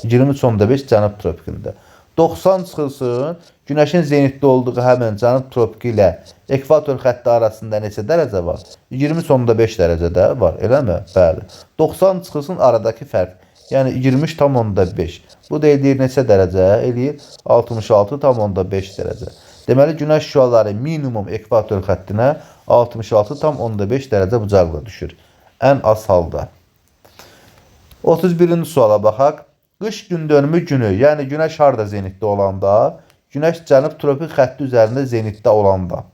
23,5 cənub tropikində. 90 çıxılsın, Günəşin zenitdə olduğu həmən cənub tropiki ilə ekvator xətti arasında neçə dərəcə var? 23,5 dərəcədə var, eləmi? Bəli. 90 çıxılsın aradakı fərq. Yəni 23,5. Bu da eləyir neçə dərəcə? Eləyir 66,5 dərəcə. Deməli, Günəş şüaları minimum ekvator xəttinə 66,5 dərəcə bucaqla düşür. Ən az halda. 31-ci suala baxaq. Qış gün dönümü günü, yəni Günəş harda zenitdə olanda? Günəş cənub tropik xətti üzərində zenitdə olanda.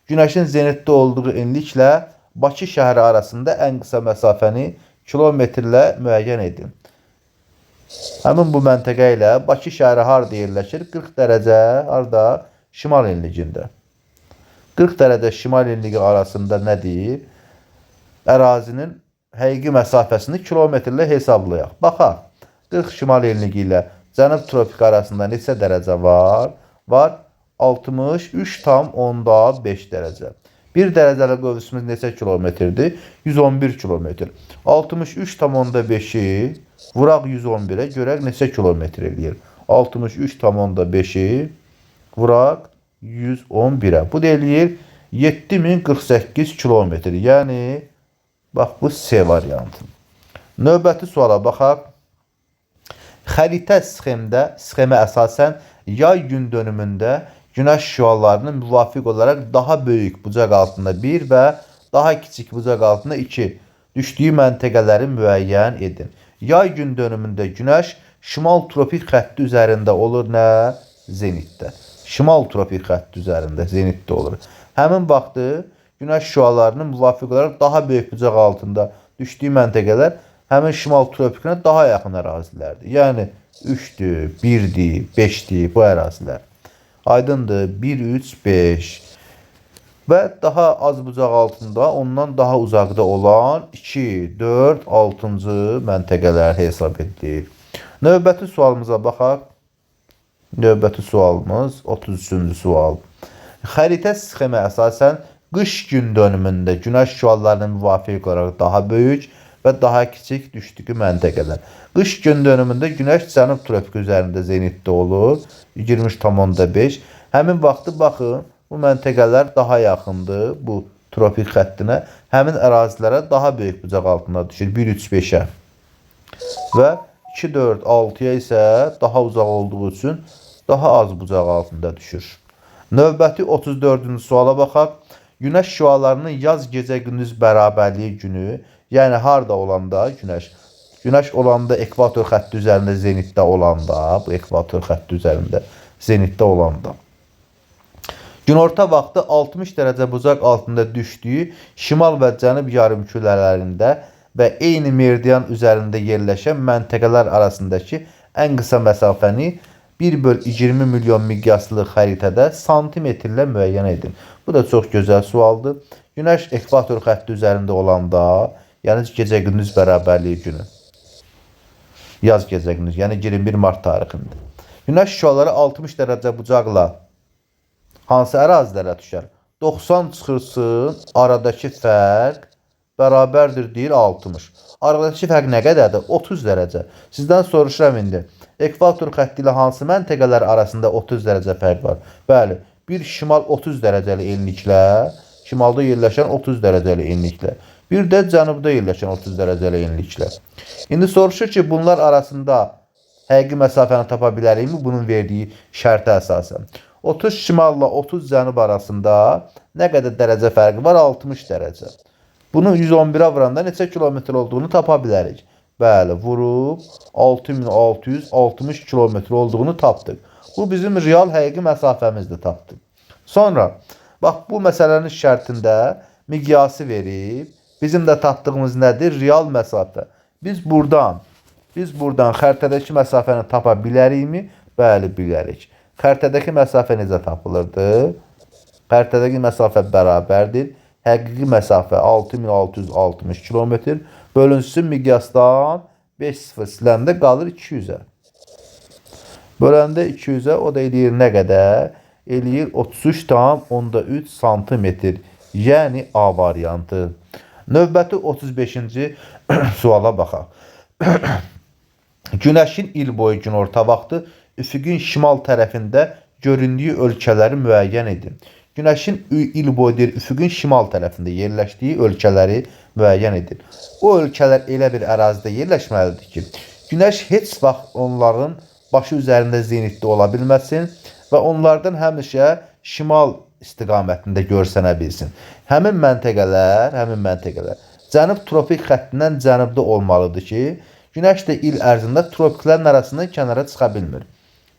Günəşin zenitdə olduğu enliklə Bakı şəhəri arasında ən qısa məsafəni kilometrlə müəyyən edin. Həmin bu məntəqə ilə Bakı şəhəri harda yerləşir? 40 dərəcə harda? Şimal enligində. 40 dərəcə şimal enligi arasında nədir? Ərazinin həqiqi məsafəsini kilometrlə hesablayaq. Baxaq. 40 şimal enligi ilə Cənub tropik arasında neçə dərəcə var? Var 63,5 dərəcə. 1 dərəcəlik qövsümüz neçə kilometrdir? 111 kilometr. 63,5-i vuraq 111-ə görək neçə kilometr eləyir. 63,5-i vuraq 111-ə. Bu da eləyir 7048 kilometr. Yəni, bax bu C variantı. Növbəti suala baxaq. Xəritə sxemə əsasən yay gün dönümündə günəş şüalarının müvafiq olaraq daha böyük bucaq altında 1 və daha kiçik bucaq altında 2 düşdüyü məntəqələri müəyyən edin. Yay gün dönümündə günəş şimal tropik xətti üzərində olur nə? Zenitdə. Şimal tropik xətti üzərində zenitdə olur. Həmin vaxtı günəş şüalarının müvafiq olaraq daha böyük bucaq altında düşdüyü məntəqələr həmin şimal tropikinə daha yaxın ərazilərdir. Yəni 3-dür, 1-dir, 5-dir bu ərazilər. Aydındır 1, 3, 5 və daha az bucaq altında ondan daha uzaqda olan 2, 4, 6-cı məntəqələr hesab edilir. Növbəti sualımıza baxaq. Növbəti sualımız 33-cü sual. Xəritə sxemə əsasən qış gün dönümündə günəş şüalarının müvafiq olaraq daha böyük və daha kiçik düşdüyü məntəqələr. Qış gün dönümündə günəş cənub tropik üzərində zenitdə olur. 23,5. Həmin vaxtı baxın, bu məntəqələr daha yaxındır bu tropik xəttinə. Həmin ərazilərə daha böyük bucaq altında düşür. 1, 3, 5-ə. Və 2, 4, 6-ya isə daha uzaq olduğu üçün daha az bucaq altında düşür. Növbəti 34-cü suala baxaq. Günəş şüalarının yaz gecə gündüz bərabərliyi günü, yəni harda olanda günəş olanda ekvator xətti üzərində zenitdə olanda, bu ekvator xətti üzərində zenitdə olanda. Günorta vaxtı 60 dərəcə bucaq altında düşdüyü şimal və cənub yarımkürələrində və eyni meridian üzərində yerləşən məntəqələr arasındakı ən qısa məsafəni 1/20 milyon miqyaslı xəritədə santimetrlə müəyyən edin. Bu da çox gözəl sualdır. Günəş ekvator xətti üzərində olanda, yəni gecə gündüz bərabərliyi günü. Yaz gecə gündüz, yəni 21 mart tarixində. Günəş şüaları 60 dərəcə bucaqla hansı ərazilərə düşər? 90 çıxırsın, aradakı fərq bərabərdir deyir 60. Aradakı fərq nə qədərdir? 30 dərəcə. Sizdən soruşuram indi. Ekvator xətti ilə hansı məntəqələr arasında 30 dərəcə fərq var? Bəli, bir şimal 30 dərəcəli enliklə, şimalda yerləşən 30 dərəcəli enliklə. Bir də cənubda yerləşən 30 dərəcəli enliklə. İndi soruşur ki, bunlar arasında həqiqi məsafəni tapa bilərikmi? Bunun verdiyi şərtə əsasən. 30 şimalla 30 cənub arasında nə qədər dərəcə fərqi var? 60 dərəcə. Bunu 111-ə vuranda neçə kilometr olduğunu tapa bilərik. Bəli, vurub 6660 kilometr olduğunu tapdıq. Bu bizim real həqiqi məsafəmizdir tapdıq. Sonra, bax bu məsələnin şərtində miqyası verib, bizim də tapdığımız nədir? Real məsafə. Biz buradan xəritədəki məsafəni tapa bilərikmi? Bəli, bilərik. Xəritədəki məsafə necə tapılırdı? Xəritədəki məsafə bərabərdir. Həqiqi məsafə 6660 kilometr. Bölünsün miqyasdan 5 sıfır siləndə qalır 200-ə. Böləndə 200-ə o da eləyir nə qədər? Eləyir 33,3 santimetr. Yəni A variantı. Növbəti 35-ci suala baxaq. Günəşin il boyu günorta vaxtı üfüqün şimal tərəfində göründüyü ölkələri müəyyən edin. Günəşin il boyu üfüqün şimal tərəfində yerləşdiyi ölkələri müəyyən edin. O ölkələr elə bir ərazidə yerləşməlidir ki, günəş heç vaxt onların başı üzərində zenitdə ola bilməsin və onlardan həmişə şimal istiqamətində görsənə bilsin. Həmin məntəqələr cənub tropik xəttindən cənubda olmalıdır ki, günəş də il ərzində tropiklərin arasından kənara çıxa bilmir.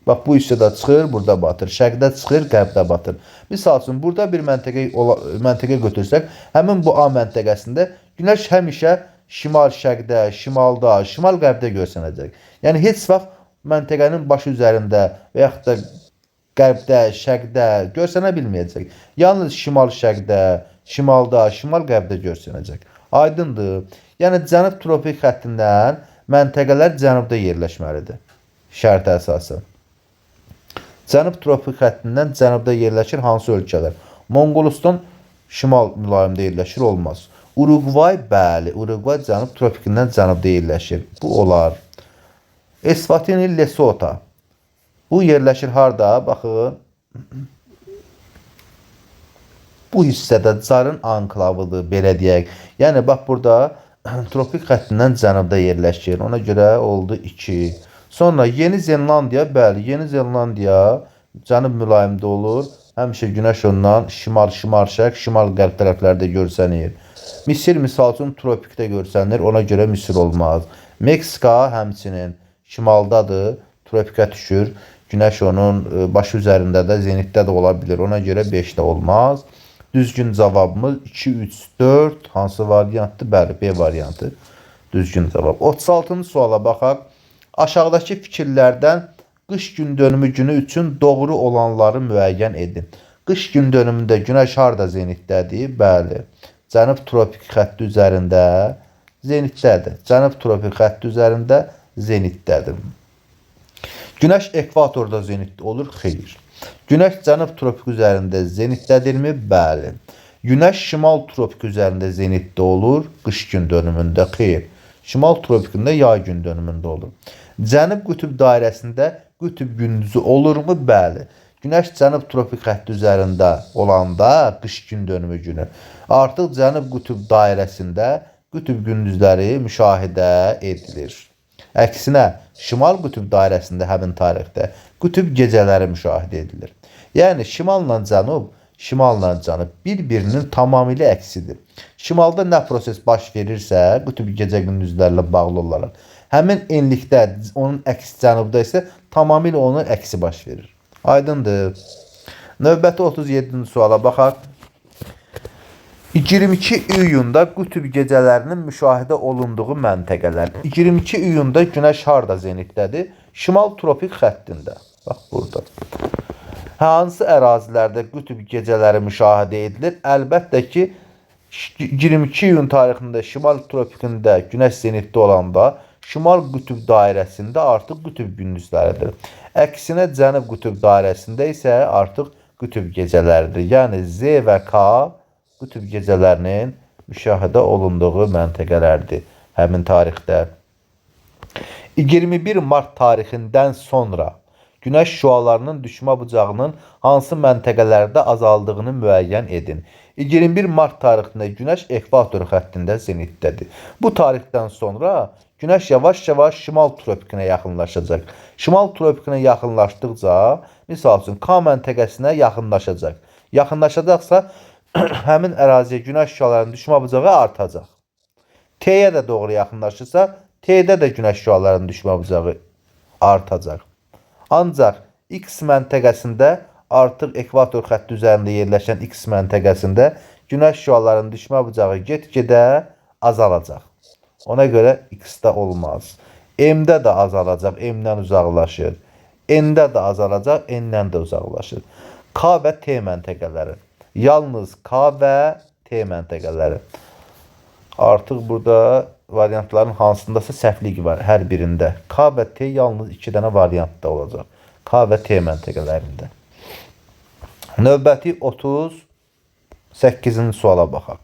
Bax bu hissədə çıxır, burada batır. Şərqdə çıxır, qərbdə batır. Misal üçün burada bir məntəqə götürsək, həmin bu A məntəqəsində günəş həmişə şimal-şərqdə, şimalda, şimal-qərbdə görsənəcək. Yəni heç vaxt məntəqənin başı üzərində və yaxud da qərbdə, şərqdə görsənə bilməyəcək. Yalnız şimal-şərqdə, şimalda, şimal-qərbdə görsənəcək. Aydındır. Yəni cənub tropik xəttindən məntəqələr cənubda yerləşməlidir. Şərtə əsasən. Cənub tropik xəttindən cənubda yerləşir hansı ölkələr? Monqolistan şimal mülayimdə yerləşir, olmaz. Uruqvay, bəli, Uruqvay cənub tropikindən cənubda yerləşir. Bu olar. Esvatini, Lesota. Bu yerləşir harda? Baxın. Bu hissədə Carın anklavıdır, belə deyək. Yəni, bax, burada tropik xəttindən cənubda yerləşir. Ona görə oldu 2. Sonra Yeni Zelandiya, bəli, Yeni Zelandiya cənub mülayimdə olur. Həmişə günəş ondan şimal-şərq, şimal-qərb tərəflərdə görsənir. Misir misal üçün tropikdə görsənir, ona görə Misir olmaz. Meksika həmçinin şimaldadır, tropikə düşür. Günəş onun başı üzərində də, zenitdə də ola bilir. Ona görə 5-də olmaz. Düzgün cavabımız 2, 3, 4. Hansı variantdır? Bəli, B variantı. Düzgün cavab. 36-cı suala baxaq. Aşağıdakı fikirlərdən qış gün dönümü günü üçün doğru olanları müəyyən edin. Qış gün dönümündə günəş harda zenitdədir? Bəli. Cənub tropik xətti üzərində zenitdədir. Cənub tropik xətti üzərində zenitdədir. Günəş ekvatorda zenitdə olur? Xeyr. Günəş cənub tropik üzərində zenitdədirmi? Bəli. Günəş şimal tropik üzərində zenitdə olur? Qış gün dönümündə? Xeyr. Şimal tropikində yay gün dönümündə olur. Cənub qütb dairəsində qütb gündüzü olurmu? Bəli. Günəş cənub tropik xətti üzərində olanda qış gün dönümü günü artıq cənub qütb dairəsində qütb gündüzləri müşahidə edilir. Əksinə, şimal qütb dairəsində həmin tarixdə qütb gecələri müşahidə edilir. Yəni, şimalla cənub bir-birinin tamamilə əksidir. Şimalda nə proses baş verirsə, qütb gecə gündüzlərlə bağlı olaraq, həmin enlikdə, onun əksi cənubda isə tamamilə onun əksi baş verir. Aydındır. Növbəti 37-ci suala baxaq. 22 iyunda qütb gecələrinin müşahidə olunduğu məntəqələr. 22 iyunda günəş harda zenitdədir? Şimal tropik xəttində. Bax, burada. Hansı ərazilərdə qütb gecələri müşahidə edilir? Əlbəttə ki, 22 iyun tarixində şimal tropikində günəş zenitdə olanda şimal qütb dairəsində artıq qütb gündüzləridir. Əksinə cənub qütb dairəsində isə artıq qütb gecələridir. Yəni Z və K qütb gecələrinin müşahidə olunduğu məntəqələrdir həmin tarixdə. 21 mart tarixindən sonra günəş şüalarının düşmə bucağının hansı məntəqələrdə azaldığını müəyyən edin. 21 mart tarixində günəş ekvator xəttində zenitdədir. Bu tarixdən sonra günəş yavaş-yavaş şimal tropikinə yaxınlaşacaq. Şimal tropikinə yaxınlaşdıqca, misal üçün K məntəqəsinə yaxınlaşacaq. Yaxınlaşacaqsa, həmin əraziyə günəş şüalarının düşmə bucağı artacaq. T-yə də doğru yaxınlaşırsa, T-də də günəş şüalarının düşmə bucağı artacaq. Ancaq X məntəqəsində, artıq ekvator xətti üzərində yerləşən X məntəqəsində günəş şüalarının düşmə bucağı get-gedə azalacaq. Ona görə X-də olmaz. M-də də azalacaq, M-dən uzaqlaşır. N-də də azalacaq, N-dən də uzaqlaşır. K və T məntəqələri. Yalnız K və T məntəqələri. Artıq burada variantların hansındasa səhvlik var hər birində. K və T yalnız 2 dənə variantda olacaq. K və T məntəqələrində. Növbəti 38-ci suala baxaq.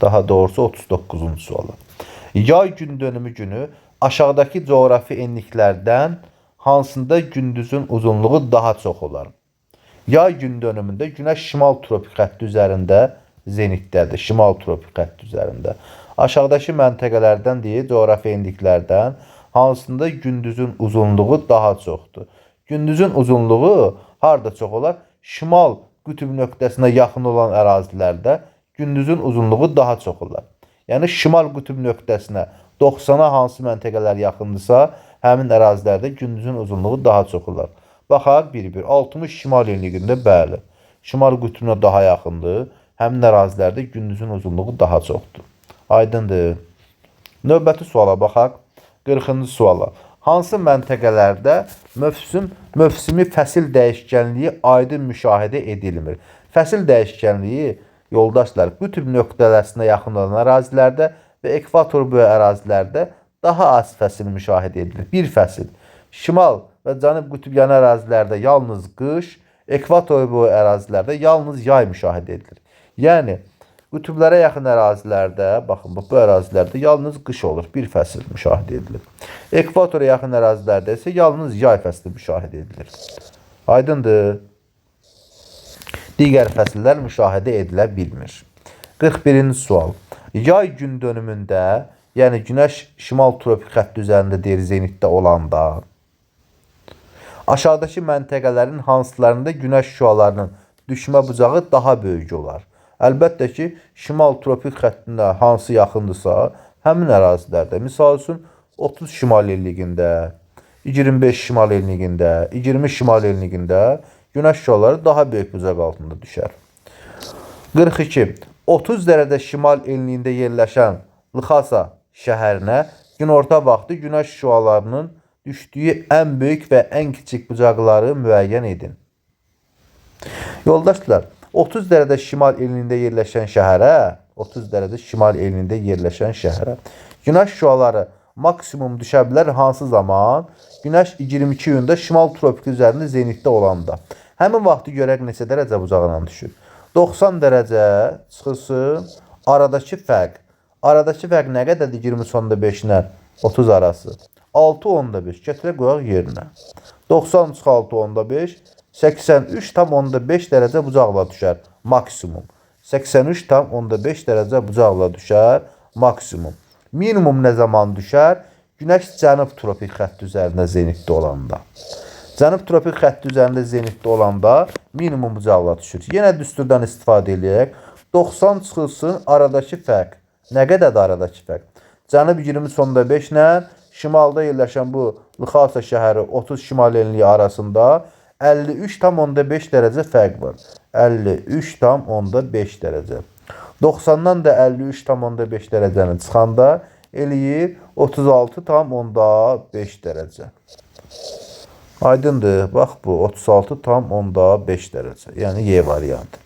Daha doğrusu 39-cu suala. Yay gün dönümü günü aşağıdakı coğrafi enliklərdən hansında gündüzün uzunluğu daha çox olar? Yay gün dönümündə günəş şimal tropik xətti üzərində zenitdədir. Şimal tropik xətti üzərində. Aşağıdakı məntəqələrdən deyil, coğrafi enliklərdən hansında gündüzün uzunluğu daha çoxdur? Gündüzün uzunluğu harda çox olar? Şimal qütb nöqtəsinə yaxın olan ərazilərdə gündüzün uzunluğu daha çox olar. Yəni şimal qütb nöqtəsinə 90-a hansı məntəqələr yaxındırsa, həmin ərazilərdə gündüzün uzunluğu daha çox olar. Baxaq bir-bir. 60 şimal enliyində bəli. Şimal qütbünə daha yaxındır. Həmin ərazilərdə gündüzün uzunluğu daha çoxdur. Aydındır. Növbəti suala baxaq. 40-cı suala. Hansı məntəqələrdə mövsümi fəsil dəyişkənliyi aydın müşahidə edilmir? Fəsil dəyişkənliyi yoldaşlar qütb nöqtələrinə yaxın olan ərazilərdə və ekvator boyu ərazilərdə daha az fəsil müşahidə edilir. Bir fəsil. Şimal və cənub qütbyanı ərazilərdə yalnız qış, ekvator boyu ərazilərdə yalnız yay müşahidə edilir. Yəni qütblərə yaxın ərazilərdə, baxın bu ərazilərdə yalnız qış olur, bir fəsil müşahidə edilir. Ekvatora yaxın ərazilərdə isə yalnız yay fəsli müşahidə edilir. Aydındır. Digər fəsillər müşahidə edilə bilmir. 41-ci sual. Yay gün dönümündə, yəni günəş şimal tropik xətti üzərində zenitdə olanda, aşağıdakı məntəqələrin hansılarında günəş şüalarının düşmə bucağı daha böyük olar? Əlbəttə ki, şimal tropik xəttində hansı yaxındırsa, həmin ərazilərdə, misal üçün 30 şimal enliyində, 25 şimal enliyində, 20 şimal enliyində günəş şüaları daha böyük bucaq altında düşər. 42. 30 dərəcə şimal enliyində yerləşən Lxasa şəhərinə günorta vaxtı günəş şüalarının düşdüyü ən böyük və ən kiçik bucaqları müəyyən edin. Yoldaşlar, 30 dərəcə şimal enliyində yerləşən şəhərə günəş şüaları maksimum düşə bilər hansı zaman? Günəş 22 iyunda şimal tropiki üzərində zenitdə olanda. Həmin vaxtı görək neçə dərəcə bucağına düşür. 90 dərəcə çıxılsın. Aradakı fərq. Aradakı fərq nə qədərdir 20.5 ilə 30 arası? 6.5. Gətirək qoyaq yerinə. 90 çıx 6.5. 83,5 dərəcə bucaqla düşər maksimum. 83,5 dərəcə bucaqla düşər maksimum. Minimum nə zaman düşər? Günəş cənub tropik xətti üzərində zenitdə olanda. Cənub tropik xətti üzərində zenitdə olanda minimum bucaqla düşür. Yenə düsturdan istifadə edək. 90 çıxılsın aradakı fərq. Nə qədərdir aradakı fərq? Cənub 20.5 ilə şimalda yerləşən bu Lxasa şəhəri 30 şimal enliyi arasında 53,5 dərəcə fərq var. 53,5 dərəcə. 90-dan da 53,5 dərəcəni çıxanda eləyir 36,5 dərəcə. Aydındır. Bax bu 36,5 dərəcə. Yəni Y variantı.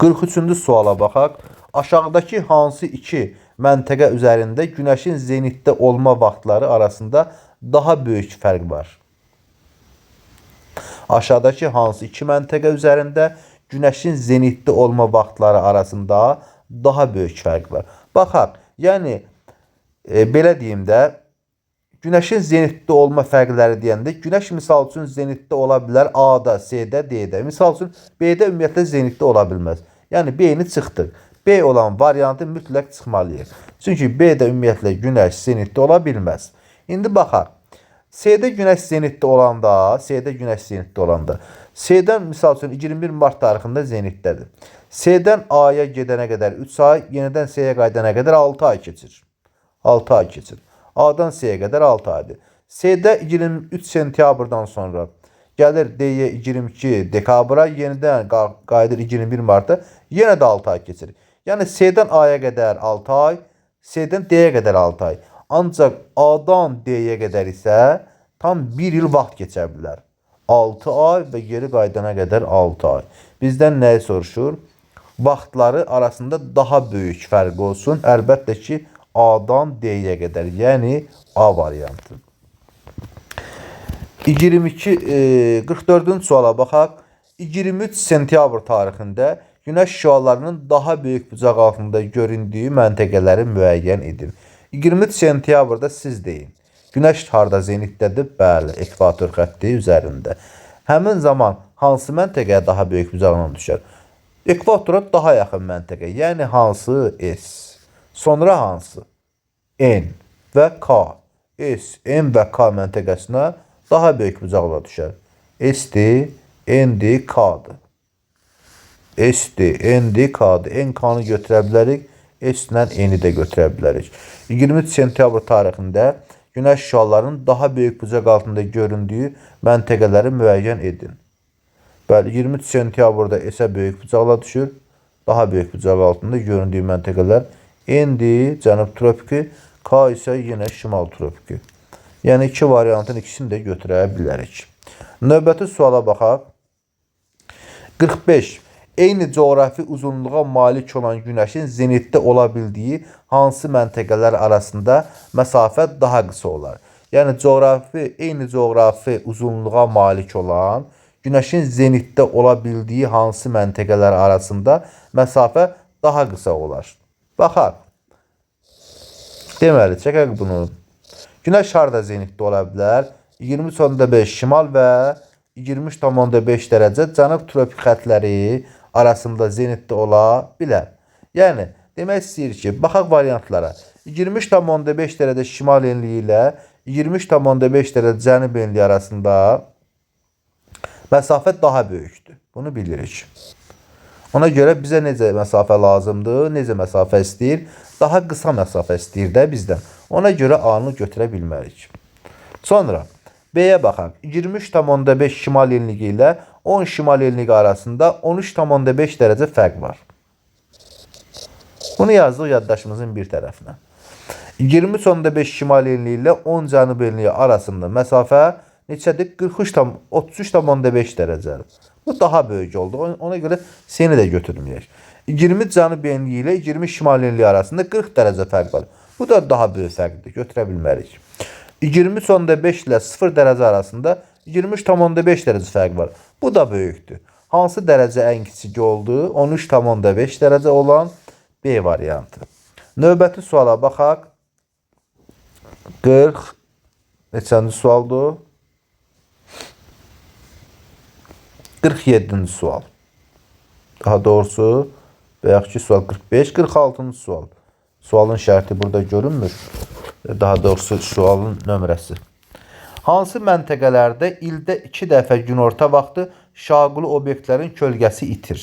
43-cü suala baxaq. Aşağıdakı hansı iki məntəqə üzərində günəşin zenitdə olma vaxtları arasında daha böyük fərq var? Aşağıdakı hansı iki məntəqə üzərində günəşin zenitdə olma vaxtları arasında daha böyük fərq var? Baxaq, yəni belə deyim də, günəşin zenitdə olma fərqləri deyəndə, günəş misal üçün zenitdə ola bilər A-da, C-də, D-də. Misal üçün B-də ümumiyyətlə zenitdə ola bilməz. Yəni B-ni çıxdıq. B olan variantı mütləq çıxmalıyıq. Çünki B-də ümumiyyətlə günəş zenitdə ola bilməz. İndi baxaq. C-də günəş zenitdə olanda, C-dən misal üçün 21 mart tarixində zenitdədir. C-dən A-ya gedənə qədər 3 ay, yenidən C-yə qaydana qədər 6 ay keçir. 6 ay keçir. A-dan C-yə qədər 6 aydır. C-də 23 sentyabrdan sonra gəlir D-yə 22 dekabra, yenidən qayıdır 21 marta, yenə də 6 ay keçir. Yəni C-dən A-ya qədər 6 ay, C-dən D-yə qədər 6 ay. Ancaq A-dan D-yə qədər isə tam 1 il vaxt keçə bilər. 6 ay və geri qaydana qədər 6 ay. Bizdən nəyi soruşur? Vaxtları arasında daha böyük fərq olsun. Əlbəttə ki, A-dan D-yə qədər, yəni A variantı. 44-cü suala baxaq. 23 sentyabr tarixində günəş şüalarının daha böyük bucaq altında göründüyü məntəqələri müəyyən edin. 23 sentyabrda siz deyin. Günəş harda zenitdədir? Bəli, ekvator xətti üzərində. Həmin zaman hansı məntəqəyə daha böyük bucaqla düşər? Ekvatora daha yaxın məntəqə, yəni hansı? S. Sonra hansı? N və K. S, N və K məntəqəsinə daha böyük bucaqla düşər. S-dir, N-dir, K-dır. S-dir, N-dir, K-dır. N-K-nı götürə bilərik, S-lə N-i də götürə bilərik. 23 sentyabr tarixində günəş şüalarının daha böyük bucaq altında göründüyü məntəqələri müəyyən edin. Bəli, 23 sentyabrda isə böyük bucaqla düşür. Daha böyük bucaq altında göründüyü məntəqələr indi cənub tropiki, K isə yenə şimal tropiki. Yəni iki variantın ikisini də götürə bilərik. Növbəti suala baxaq. 45. Eyni coğrafi uzunluğa malik olan günəşin zenitdə ola bildiyi hansı məntəqələr arasında məsafə daha qısa olar? Yəni eyni coğrafi uzunluğa malik olan günəşin zenitdə ola bildiyi hansı məntəqələr arasında məsafə daha qısa olar? Baxaq. Deməli, çəkək bunu. Günəş harda zenitdə ola bilər? 23.5 şimal və 23.5 dərəcə cənub tropik xətləri arasında zenitdə ola bilər. Yəni, demək istəyir ki, baxaq variantlara. 23.5 dərəcə şimal enliyi ilə 23.5 dərəcə cənub enliyi arasında məsafə daha böyükdür. Bunu bilirik. Ona görə bizə necə məsafə lazımdır, necə məsafə istəyir? Daha qısa məsafə istəyir də bizdən. Ona görə A-nı götürə bilmərik. Sonra B-yə baxaq. 23.5 şimal enliyi ilə 10 şimal enliyi arasında 13.5 dərəcə fərq var. Bunu yazdıq yaddaşımızın bir tərəfinə. 23.5 şimal enliyi ilə 10 cənub enliyi arasında məsafə neçədir? 33.5 dərəcədir. Bu daha böyük oldu. Ona görə C-ni də götürməyək. 20 cənub enliyi ilə 20 şimal enliyi arasında 40 dərəcə fərq var. Bu da daha böyük fərqdir. Götürə bilmərik. 23.5 ilə 0 dərəcə arasında 23.5 dərəcə fərq var. Bu da böyükdür. Hansı dərəcə ən kiçik oldu? 13.5 dərəcə olan B variantı. Növbəti suala baxaq. 40 neçənci sualdır? 47-ci sual. Daha doğrusu bayaq ki sual 45, 46-cı sual. Sualın şərti burada görünmür. Daha doğrusu sualın nömrəsi. Hansı məntəqələrdə ildə 2 dəfə günorta vaxtı şaquli obyektlərin kölgəsi itir?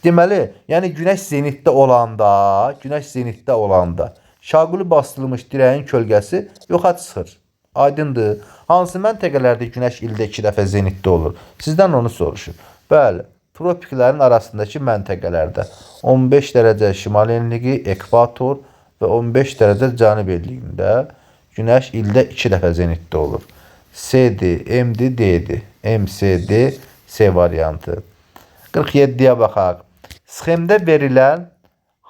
Deməli, yəni günəş zenitdə olanda şaquli bastırılmış dirəyin kölgəsi yoxa çıxır. Aydındır. Hansı məntəqələrdə günəş ildə 2 dəfə zenitdə olur? Sizdən onu soruşur. Bəli, tropiklərin arasındakı məntəqələrdə 15 dərəcə şimal enliyi, ekvator və 15 dərəcə cənub enliyində günəş ildə 2 dəfə zenitdə olur. C-dir, M-dir, D-dir. M, C, D, C variantı. 47-yə baxaq. Sxemdə verilən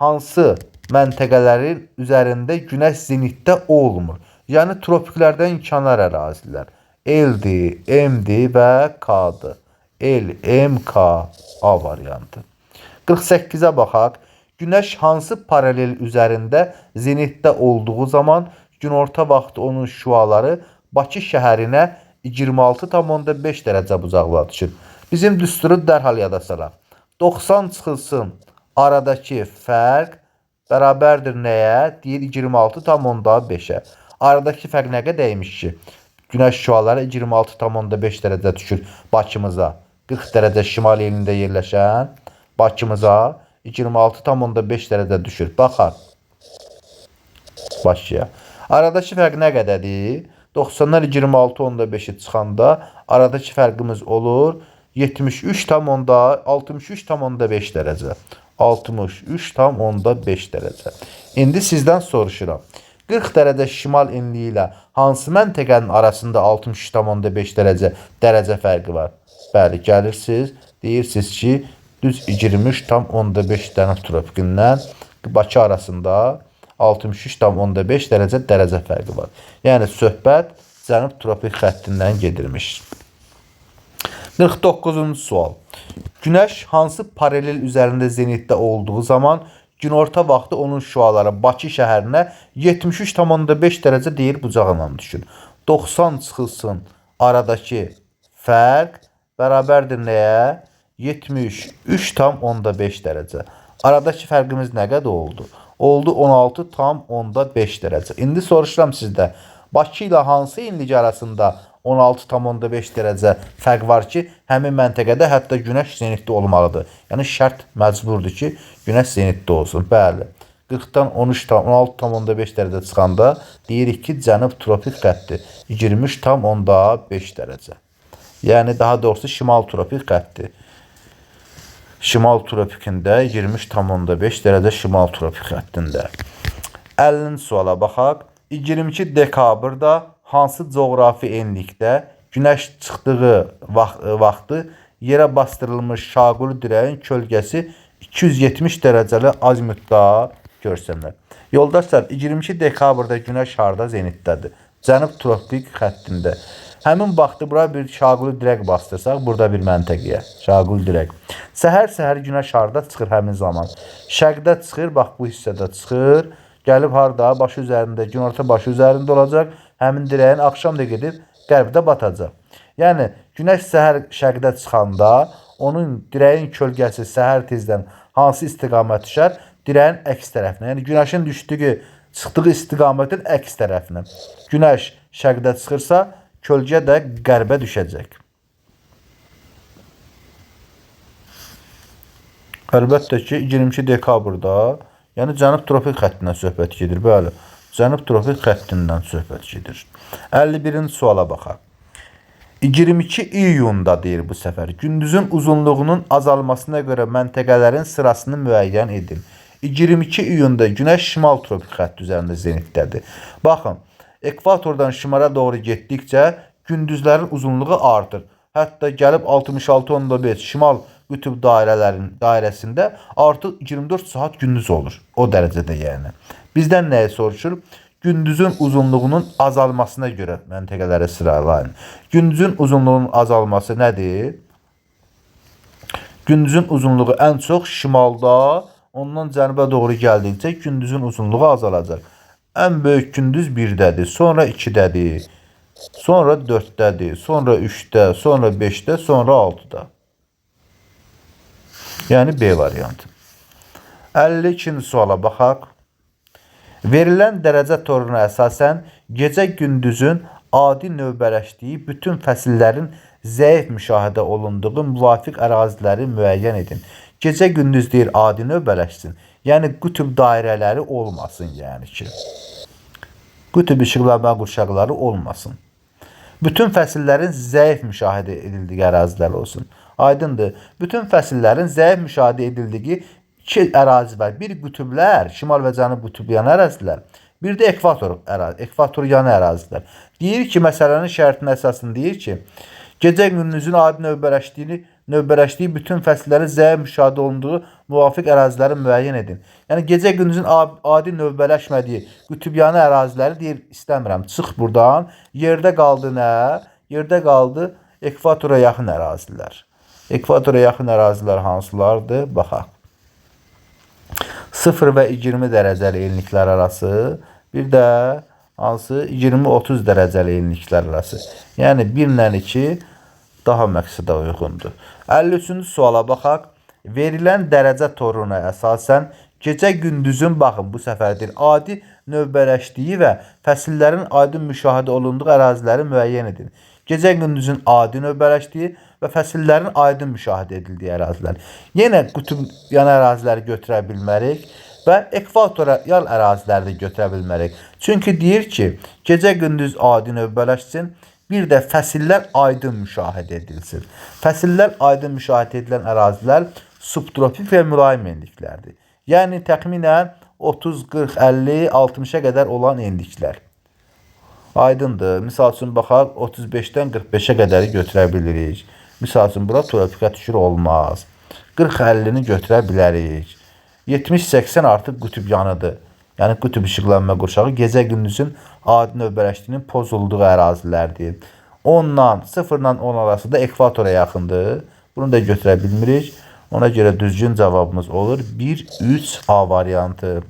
hansı məntəqələrin üzərində günəş zenitdə olmur? Yəni tropiklərdən kənar ərazilər. L-dir, M-dir və K-dır. L, M, K, A variantı. 48-ə baxaq. Günəş hansı paralel üzərində zenitdə olduğu zaman günorta vaxtı onun şüaları Bakı şəhərinə 26.5 dərəcə bucaqla düşür. Bizim düsturu dərhal yada salaq. 90 çıxılsın aradakı fərq bərabərdir nəyə? Deyir 26.5-ə. Aradakı fərq nə qədərmiş ki? Günəş şüaları 26.5 dərəcə düşür Bakımıza. 40 dərəcə şimal elində yerləşən Bakımıza 26.5 dərəcə düşür. Baxaq Bakıya. Aradakı fərq nə qədərdir? 90-dan 26.5-i çıxanda aradakı fərqimiz olur 63.5 dərəcə. 63.5 dərəcə. İndi sizdən soruşuram. 40 dərəcə şimal enliyi ilə hansı məntəqənin arasında 63.5 dərəcə fərqi var? Bəli, gəlirsiniz, deyirsiniz ki, düz 23.5 cənub tropikindən Bakı arasında 63.5 dərəcə fərqi var. Yəni, söhbət cənub tropik xəttindən gedirmiş. 49-cu sual. Günəş hansı paralel üzərində zenitdə olduğu zaman günorta vaxtı onun şüaları Bakı şəhərinə 73.5 dərəcə deyir bucağına düşür. 90 çıxılsın aradakı fərq bərabərdir nəyə? 73.5 dərəcə. Aradakı fərqimiz nə qədər oldu? Oldu 16.5 dərəcə. İndi soruşuram sizdə, Bakı ilə hansı enlik arasında 16.5 dərəcə fərq var ki, həmin məntəqədə hətta günəş zenitdə olmalıdır. Yəni, şərt məcburdur ki, günəş zenitdə olsun. Bəli, 40-dan 16,5 dərəcə çıxanda deyirik ki, cənub tropik xətti 23,5 dərəcə. Yəni daha doğrusu şimal tropik xətti. Şimal tropikində 23,5 dərəcə şimal tropik xəttində. 50-ci suala baxaq. 22 dekabrda hansı coğrafi enlikdə günəş çıxdığı vaxtı yerə bastırılmış şaquli dirəyin kölgəsi 270 dərəcəli azimutda görsənir. Yoldaşlar, 22 dekabrda günəş harda zenitdədir? Cənub tropik xəttində. Həmin vaxtı bura bir şaquli dirək bastırsaq, burada bir məntəqəyə, şaquli dirək. Səhər-səhər günəş harda çıxır həmin zaman? Şərqdə çıxır, bax bu hissədə çıxır. Gəlib harda? Başı üzərində, günorta başı üzərində olacaq. Həmin dirəyin axşam da gedib qərbdə batacaq. Yəni, günəş səhər şərqdə çıxanda, onun dirəyin kölgəsi səhər tezdən hansı istiqamət düşər? Dirəyin əks tərəfinə. Yəni, günəşin çıxdığı istiqamətin əks tərəfinə. Günəş şərqdə çıxırsa, kölgə də qərbə düşəcək. Əlbəttə ki, 22 dekabrda, yəni cənub tropik xəttindən söhbət gedir. Bəli, cənub tropik xəttindən söhbət gedir. 51-ci suala baxaq. 22 iyunda deyir bu səfər. Gündüzün uzunluğunun azalmasına görə məntəqələrin sırasını müəyyən edin. 22 iyunda günəş şimal tropik xətti üzərində zenitdədir. Baxın, ekvatordan şimala doğru getdikcə gündüzlərin uzunluğu artır. Hətta gəlib 66,5 şimal qütb dairəsində artıq 24 saat gündüz olur. O dərəcədə yəni. Bizdən nəyi soruşur? Gündüzün uzunluğunun azalmasına görə məntəqələri sıralayın. Gündüzün uzunluğunun azalması nədir? Gündüzün uzunluğu ən çox şimalda, ondan cənuba doğru gəldikcə gündüzün uzunluğu azalacaq. Ən böyük gündüz 1-dədir, sonra 2-dədir, sonra 4-dədir, sonra 3-də, sonra 5-də, sonra 6-da. Yəni B variantı. 52-ci suala baxaq. Verilən dərəcə toruna əsasən gecə-gündüzün adi növbələşdiyi bütün fəsillərin zəif müşahidə olunduğu müvafiq əraziləri müəyyən edin. Gecə-gündüz deyir adi növbələşsin. Yəni qütb dairələri olmasın, yəni ki. Qütb işıqlanma qurşaqları olmasın. Bütün fəsillərin zəif müşahidə edildiyi ərazilər olsun. Aydındır. Bütün fəsillərin zəif müşahidə edildiyi iki ərazi var. Bir qütblər, şimal və cənub qütb yanı ərazilər. Bir də ekvator yanı ərazilər. Deyir ki, məsələnin şərtinin əsasını deyir ki, gecə-gündüzün adi növbələşdiyi bütün fəsillərin zəif müşahidə olunduğu müvafiq əraziləri müəyyən edin. Yəni, gecə-gündüzün adi növbələşmədiyi qütb yanı əraziləri deyir, istəmirəm, çıx buradan. Yerdə qaldı nə? Yerdə qaldı ekvatora yaxın ərazilər. Ekvatora yaxın ərazilər hansılardır? Baxaq. 0 və 20 dərəcəli enliklər arası, bir də hansı 20-30 dərəcəli enliklər arası. Yəni 1 ilə 2 daha məqsədə uyğundur. 53-cü suala baxaq. Verilən dərəcə toruna əsasən gecə-gündüzün, baxın bu səfərdir, adi növbələşdiyi və fəsillərin aydın müşahidə olunduğu əraziləri müəyyən edin. Gecə-gündüzün adi növbələşdiyi və fəsillərin aydın müşahidə edildiyi ərazilər. Yenə qütb yan əraziləri götürə bilmərik və ekvatorial əraziləri də götürə bilmərik. Çünki deyir ki, gecə-gündüz adi növbələşsin, bir də fəsillər aydın müşahidə edilsin. Fəsillər aydın müşahidə edilən ərazilər subtropik və mülayim enliklərdir. Yəni təxminən 30, 40, 50, 60-a qədər olan enliklər. Aydındır. Misal üçün, baxaq, 35-dən 45-ə qədəri götürə bilirik. Misal üçün, bura tropikə düşür olmaz. 40-50-ni götürə bilərik. 70-80 artıq qütb yanıdır. Yəni, qütb işıqlanma qurşağı gecə-gündüzün adi növbələşdiyinin pozulduğu ərazilərdir. 10-dan, 0-dan 10 arası da ekvatora yaxındır. Bunu da götürə bilmirik. Ona görə düzgün cavabımız olur 1-3A variantı.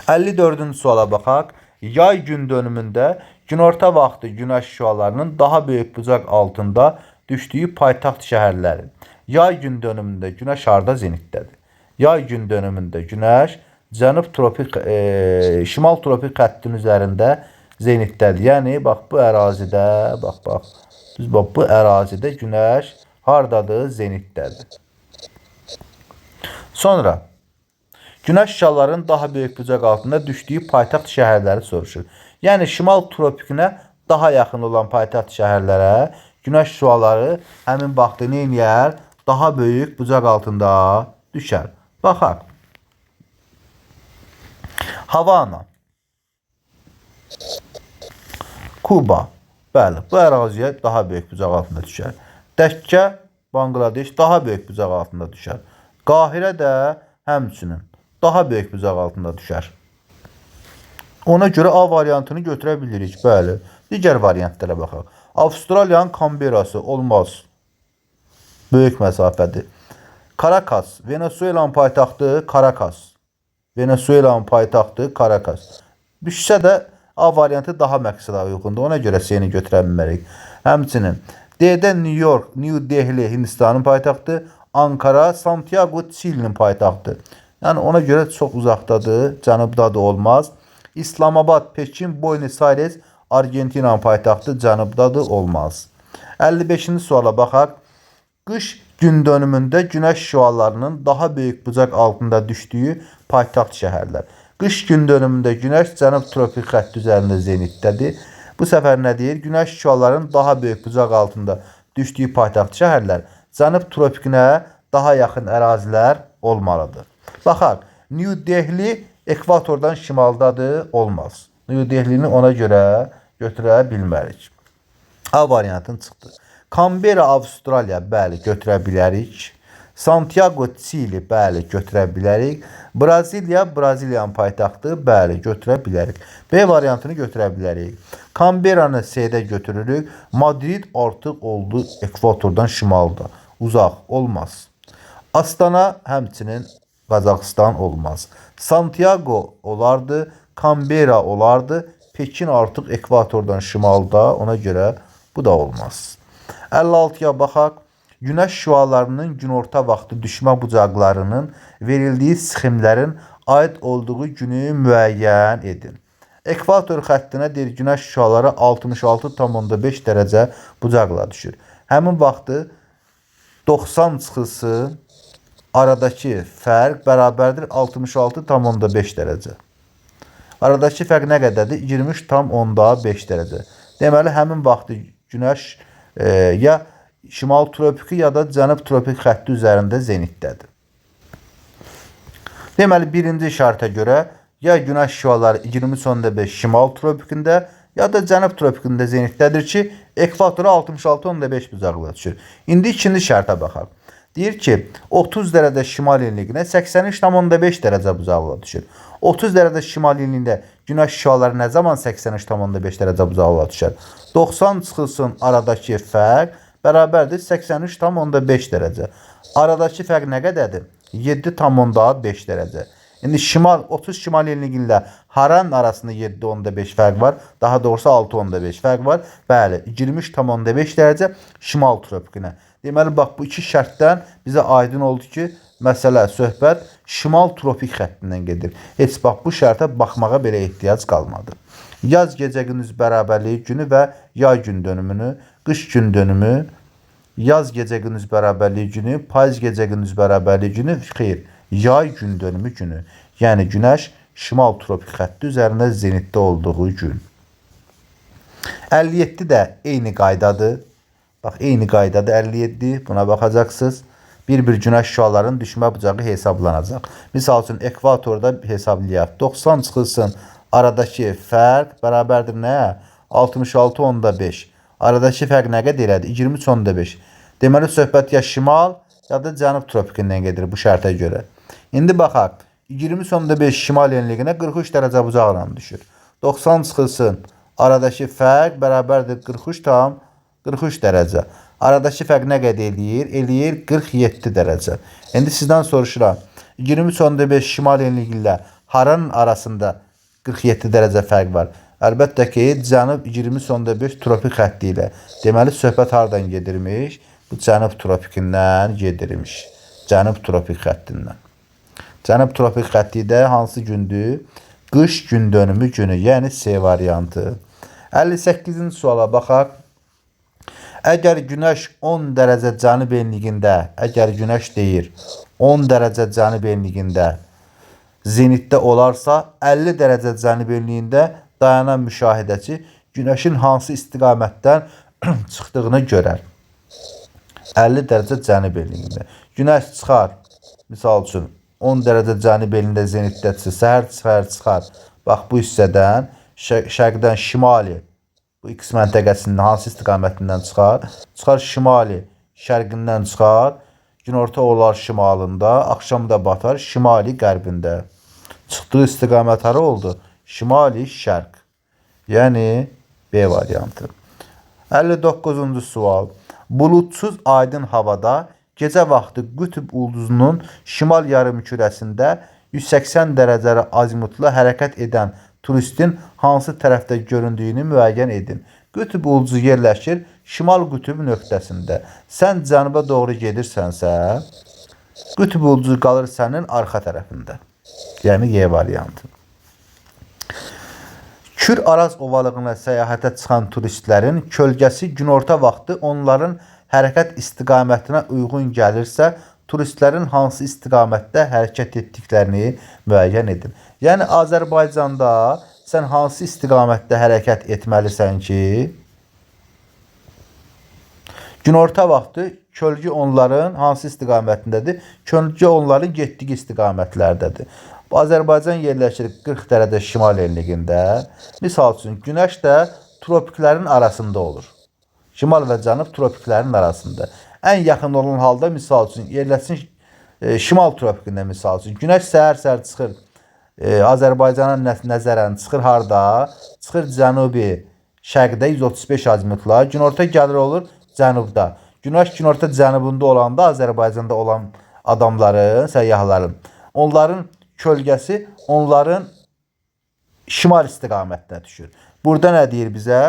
54-cü suala baxaq. Yay gün dönümündə günorta vaxtı günəş şüalarının daha böyük bucaq altında düşdüyü paytaxt şəhərləri. Yay gün dönümündə günəş harda zenitdədir? Yay gün dönümündə günəş şimal tropik xəttin üzərində zenitdədir. Yəni, bax bu ərazidə, bu ərazidə günəş hardadır? Zenitdədir. Sonra, Günəş şüalarının daha böyük bucaq altında düşdüyü paytaxt şəhərləri soruşur. Yəni şimal tropikinə daha yaxın olan paytaxt şəhərlərə günəş şüaları həmin vaxtı nə edir? Daha böyük bucaq altında düşər. Baxaq. Havana, Kuba. Bəli, bu əraziyə daha böyük bucaq altında düşər. Dəkkə, Bangladeş daha böyük bucaq altında düşər. Qahirə də həmçinin daha böyük bucaq altında düşər. Ona görə A variantını götürə bilirik. Bəli. Digər variantlara baxaq. Avstraliyanın Kamberası olmaz. Böyük məsafədir. Caracas, Venezuelanın paytaxtı Caracas. Venezuelanın paytaxtı Caracas. Düşsə də A variantı daha məqsədə uyğundur. Ona görə C-ni götürə bilmərik. Həmçinin D-də New York, New Delhi Hindistanın paytaxtı, Ankara, Santiago Çilinin paytaxtı. Yəni ona görə çox uzaqdadır, cənubda da olmaz. İslamabad, Pekin, Buenos Aires, Argentinanın paytaxtı cənubda da olmaz. 55-ci suala baxaq. Qış gün dönümündə günəş şüalarının daha böyük bucaq altında düşdüyü paytaxt şəhərlər. Qış gün dönümündə günəş cənub tropik xətti üzərində zenitdədir. Bu səfər nə deyir? Günəş şüalarının daha böyük bucaq altında düşdüyü paytaxt şəhərlər cənub tropikinə daha yaxın ərazilər olmalıdır. Baxaq, New Delhi ekvatordan şimaldadır, olmaz. New Delhi-ni ona görə götürə bilmərik. A variantın çıxdı. Canberra, Avstraliya, bəli, götürə bilərik. Santiago, Çili, bəli, götürə bilərik. Braziliya, Braziliyanın paytaxtı, bəli, götürə bilərik. B variantını götürə bilərik. Canberranı C-də götürürük. Madrid artıq oldu ekvatordan şimalda. Uzaq, olmaz. Astana həmçinin Qazaxıstan olmaz. Santiago olardı, Canberra olardı. Pekin artıq ekvatordan şimalda, ona görə bu da olmaz. 56-ya baxaq. Günəş şüalarının günorta vaxtı düşmə bucaqlarının verildiyi sxemlərin aid olduğu günü müəyyən edin. Ekvator xəttinə deyir, günəş şüaları 66,5 dərəcə bucaqla düşür. Həmin vaxtı 90 çıxısı aradakı fərq bərabərdir 66,5 dərəcə. Aradakı fərq nə qədərdir? 23,5 dərəcə. Deməli, həmin vaxtı günəş ya şimal tropiki ya da cənub tropik xətti üzərində zenitdədir. Deməli, birinci şərtə görə ya günəş şüaları 23,5 şimal tropikində ya da cənub tropikində zenitdədir ki, ekvatora 66,5 bucaqla düşür. İndi ikinci şərtə baxaq. Deyir ki, 30 dərəcə şimal enliyinə 83,5 dərəcə bucaqla düşür. 30 dərəcə şimal enliyində günəş şüaları nə zaman 83,5 dərəcə bucaqla düşər? 90 çıxılsın aradakı fərq bərabərdir 83,5 dərəcə. Aradakı fərq nə qədərdir? 7,5 dərəcə. İndi 30 şimal enliyi ilə haranın arasında 7,5 fərq var. Daha doğrusu 6,5 fərq var. Bəli, 23,5 dərəcə şimal tropikinə. Deməli, bax, bu iki şərtdən bizə aydın oldu ki, məsələ, söhbət şimal tropik xəttindən gedir. Heç bax, bu şərtə baxmağa belə ehtiyac qalmadı. Yaz gecə gündüz bərabərliyi günü və yay gün dönümünü, qış gün dönümü, yaz gecə gündüz bərabərliyi günü, payız gecə gündüz bərabərliyi günü, xeyr, yay gün dönümü günü. Yəni, günəş şimal tropik xətti üzərində zenitdə olduğu gün. 57 də eyni qaydadır. Bax, eyni qaydadır 57. Buna baxacaqsınız. Bir-bir günəş şüalarının düşmə bucağı hesablanacaq. Misal üçün, ekvatorda hesablayaq. 90 çıxılsın aradakı fərq bərabərdir nə? 66,5. Aradakı fərq nə qədər elədir? 23,5. Deməli, söhbət ya şimal ya da cənub tropikindən gedir bu şərtə görə. İndi baxaq. 23,5 şimal enliyinə 43 dərəcə bucaqla düşür. 90 çıxılsın aradakı fərq bərabərdir 43 dərəcə. Aradakı fərq nə qədər eləyir? Eləyir 47 dərəcə. İndi sizdən soruşuram. 23,5 şimal enliyi ilə haranın arasında 47 dərəcə fərq var. Əlbəttə ki, cənub 23,5 tropik xətti ilə. Deməli, söhbət hardan gedirmiş? Bu cənub tropikindən gedirmiş. Cənub tropik xəttindən. Cənub tropik xətti də hansı gündür? Qış gün dönümü günü, yəni C variantı. 58-ci suala baxaq. Əgər günəş 10 dərəcə cənub enliyində, əgər günəş deyir 10 dərəcə cənub enliyində zenitdə olarsa 50 dərəcə cənub enliyində dayanan müşahidəçi günəşin hansı istiqamətdən çıxdığını görər. 50 dərəcə cənub enliyində. Günəş çıxar, misal üçün 10 dərəcə cənub enliyində zenitdədirsə, səhər çıxar. Bax bu hissədən şərqdən şimali, bu X məntəqəsindən hansı istiqamətindən çıxar? Çıxar şimali, şərqindən çıxar. Günorta olar şimalında, axşam da batar şimali qərbində. Çıxdığı istiqamət hara oldu? Şimali şərq. Yəni B variantı. 59-cu sual. Bulutsuz aydın havada gecə vaxtı qütb ulduzunun şimal yarımkürəsində 180 dərəcəli azimutla hərəkət edən turistin hansı tərəfdə göründüyünü müəyyən edin. Qütb ulduzu yerləşir şimal qütb nöqtəsində. Sən cənuba doğru gedirsənsə, qütb ulduzu qalır sənin arxa tərəfində. Yəni Y variantı. Kür-Araz ovalığına səyahətə çıxan turistlərin kölgəsi günorta vaxtı onların hərəkət istiqamətinə uyğun gəlirsə, turistlərin hansı istiqamətdə hərəkət etdiklərini müəyyən edin. Yəni Azərbaycanda sən hansı istiqamətdə hərəkət etməlisən ki, günorta vaxtı kölgə onların hansı istiqamətindədir? Kölgə onların getdiyi istiqamətlərdədir. Azərbaycan yerləşir 40 dərəcə şimal enliyində. Misal üçün, günəş də tropiklərin arasında olur. Şimal və cənub tropiklərin arasında. Ən yaxın olan halda, misal üçün, yerləşsin şimal tropikində, misal üçün. Günəş səhər çıxır, Azərbaycana nəzərən çıxır harda? Çıxır cənubi şərqdə 135 azimutla. Günorta gəlir olur cənubda. Günəş günorta cənubunda olanda Azərbaycanda olan adamların, səyyahların, onların kölgəsi onların şimal istiqamətdə düşür. Burada nə deyir bizə?